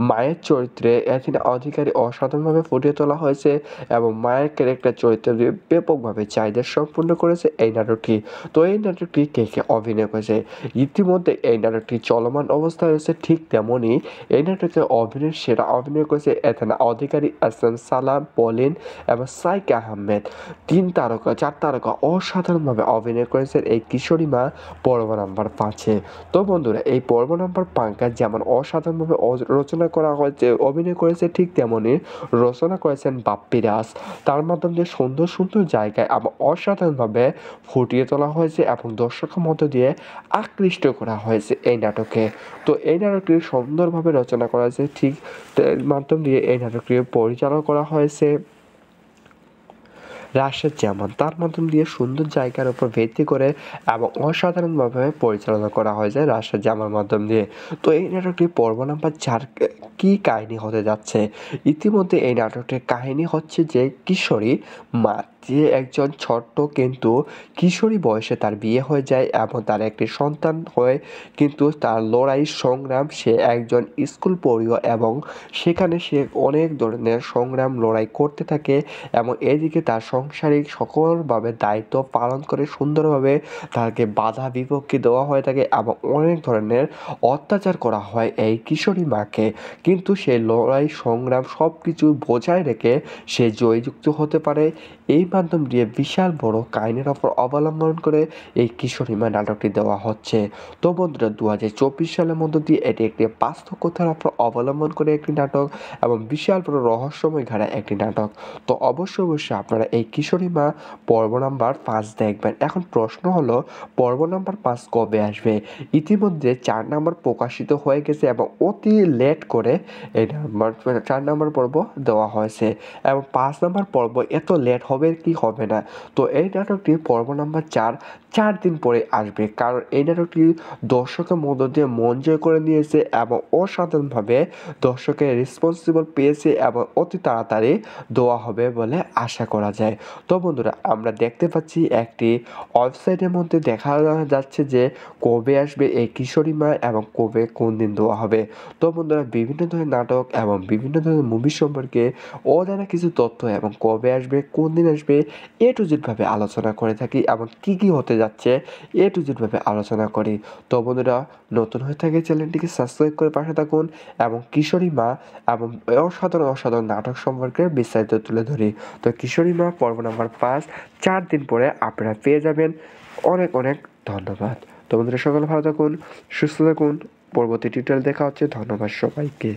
মায়ের চরিত্রে এখানে অধিকারী অসাধারণভাবে ফুটিয়ে তোলা হয়েছে এবং মায়ের ক্যারেক্টার চরিত্র দিয়ে ব্যাপকভাবে চাহিদা সম্পূর্ণ করেছে এই নাটকটি। তো এই নাটকটি কে কে অভিনয় করেছে? ইতিমধ্যে এই নাটকটি চলমান অবস্থায় রয়েছে, ঠিক তেমনই এই নাটকে অভিনয়ের সেরা অভিনয় করেছে এখানে অধিকারী এসএম সালাম, পলিন এবং সাইক আহমেদ। 4 তারকা অসাধারণভাবে অভিনয় করেছেন এই কিশোরী মা পর্ব নাম্বার 5-এ। তো বন্ধুরা এই পর্ব নাম্বার 5 যেমন অসাধারণভাবে রচনা করা হয়েছে অভিনয় করেছে, ঠিক তেমনই রচনা করেছেন বাপ্পি রাজ। তার মাধ্যমে সুন্দর সুন্দর জায়গায় এবং অসাধারণভাবে ফুটিয়ে তোলা হয়েছে এবং দর্শকের মধ্য দিয়ে আকৃষ্ট করা হয়েছে এই নাটকে। তো এই নাটকটি সুন্দরভাবে রচনা করা হয়েছে, ঠিক মাধ্যম দিয়ে এই নাটকটি পরিচালনা করা হয়েছে রাশেদ জামান তার মাধ্যম দিয়ে সুন্দর জায়গার উপর ভিত্তি করে এবং অসাধারণভাবে পরিচালনা করা হয় যায় রাশেদ জামার মাধ্যম দিয়ে। তো এই নাটকটি পর্ব নাম্বার 4 কি কাহিনী হতে যাচ্ছে? ইতিমধ্যে এই নাটকটির কাহিনী হচ্ছে যে কিশোরী মা, যে একজন ছোট্ট কিন্তু কিশোরী বয়সে তার বিয়ে হয়ে যায় এবং তার একটি সন্তান হয়, কিন্তু তার লড়াই সংগ্রাম, সে একজন স্কুল পড়ুয়া এবং সেখানে সে অনেক ধরনের সংগ্রাম লড়াই করতে থাকে এবং এদিকে তার সাংসারিক সকলভাবে দায়িত্ব পালন করে সুন্দরভাবে তাকে বাধা বিপত্তি দেওয়া হয়ে থাকে এবং অনেক ধরনের অত্যাচার করা হয় এই কিশোরী মাকে, কিন্তু সেই লড়াই সংগ্রাম সব কিছু বজায় রেখে সে জয়যুক্ত হতে পারে। এই মাধ্যম দিয়ে বিশাল বড় কাহিনীর ওপর অবলম্বন করে এই কিশোরী মা নাটকটি দেওয়া হচ্ছে। তো বন্ধুরা 2024 সালের মধ্য দিয়ে এটি একটি বাস্তব কথার ওপর অবলম্বন করে একটি নাটক এবং বিশাল বড় রহস্যময় ঘেরা একটি নাটক। তো অবশ্যই আপনারা এই কিশোরী মা পর্ব নাম্বার 5 দেখবেন। এখন প্রশ্ন হলো পর্ব নাম্বার 5 কবে আসবে? ইতিমধ্যে 4 নাম্বার প্রকাশিত হয়ে গেছে এবং অতি লেট করে এই নাম্বার 4 নাম্বার পর্ব দেওয়া হয়েছে এবং 5 নাম্বার পর্ব এত লেট হবে কি হবে না। তো এই নাটকটি পর্ব নাম্বার 4 দিন পরে আসবে, কারণ এই নাটকটি দর্শকের মধ্য দিয়ে মন জয় করে নিয়েছে এবং অসাধারণভাবে দর্শকের রেসপন্সিবল পেয়েছে এবং অতি তাড়াতাড়ি দেওয়া হবে বলে আশা করা যায়। তো বন্ধুরা আমরা দেখতে পাচ্ছি একটি ওয়েবসাইটের মধ্যে দেখা যাচ্ছে যে কবে আসবে এই কিশোরী মা এবং কবে কোন দিন দেওয়া হবে। তো বন্ধুরা বিভিন্ন ধরনের নাটক এবং বিভিন্ন ধরনের মুভি সম্পর্কে অজানা কিছু তথ্য এবং কবে আসবে কোন দিন আসবে এ টু জেড ভাবে আলোচনা করে থাকি এবং কি হতে যাচ্ছে এ টু জেড ভাবে আলোচনা করি। তো বন্ধুরা নতুন হয়ে থাকে চ্যানেলটিকে সাবস্ক্রাইব করে পাশে থাকুন এবং কিশোরী মা এবং অসাধারণ নাটক সম্পর্কে বিস্তারিত তুলে ধরি। তো কিশোরী মা পর্ব নাম্বার 5 4 দিন পরে আপনারা পেয়ে যাবেন। অনেক ধন্যবাদ। তো বন্ধুরা সকলে ভালো থাকুন, সুস্থ থাকুন। পরবর্তী টিউটোরিয়াল দেখা হচ্ছে। ধন্যবাদ সবাইকে।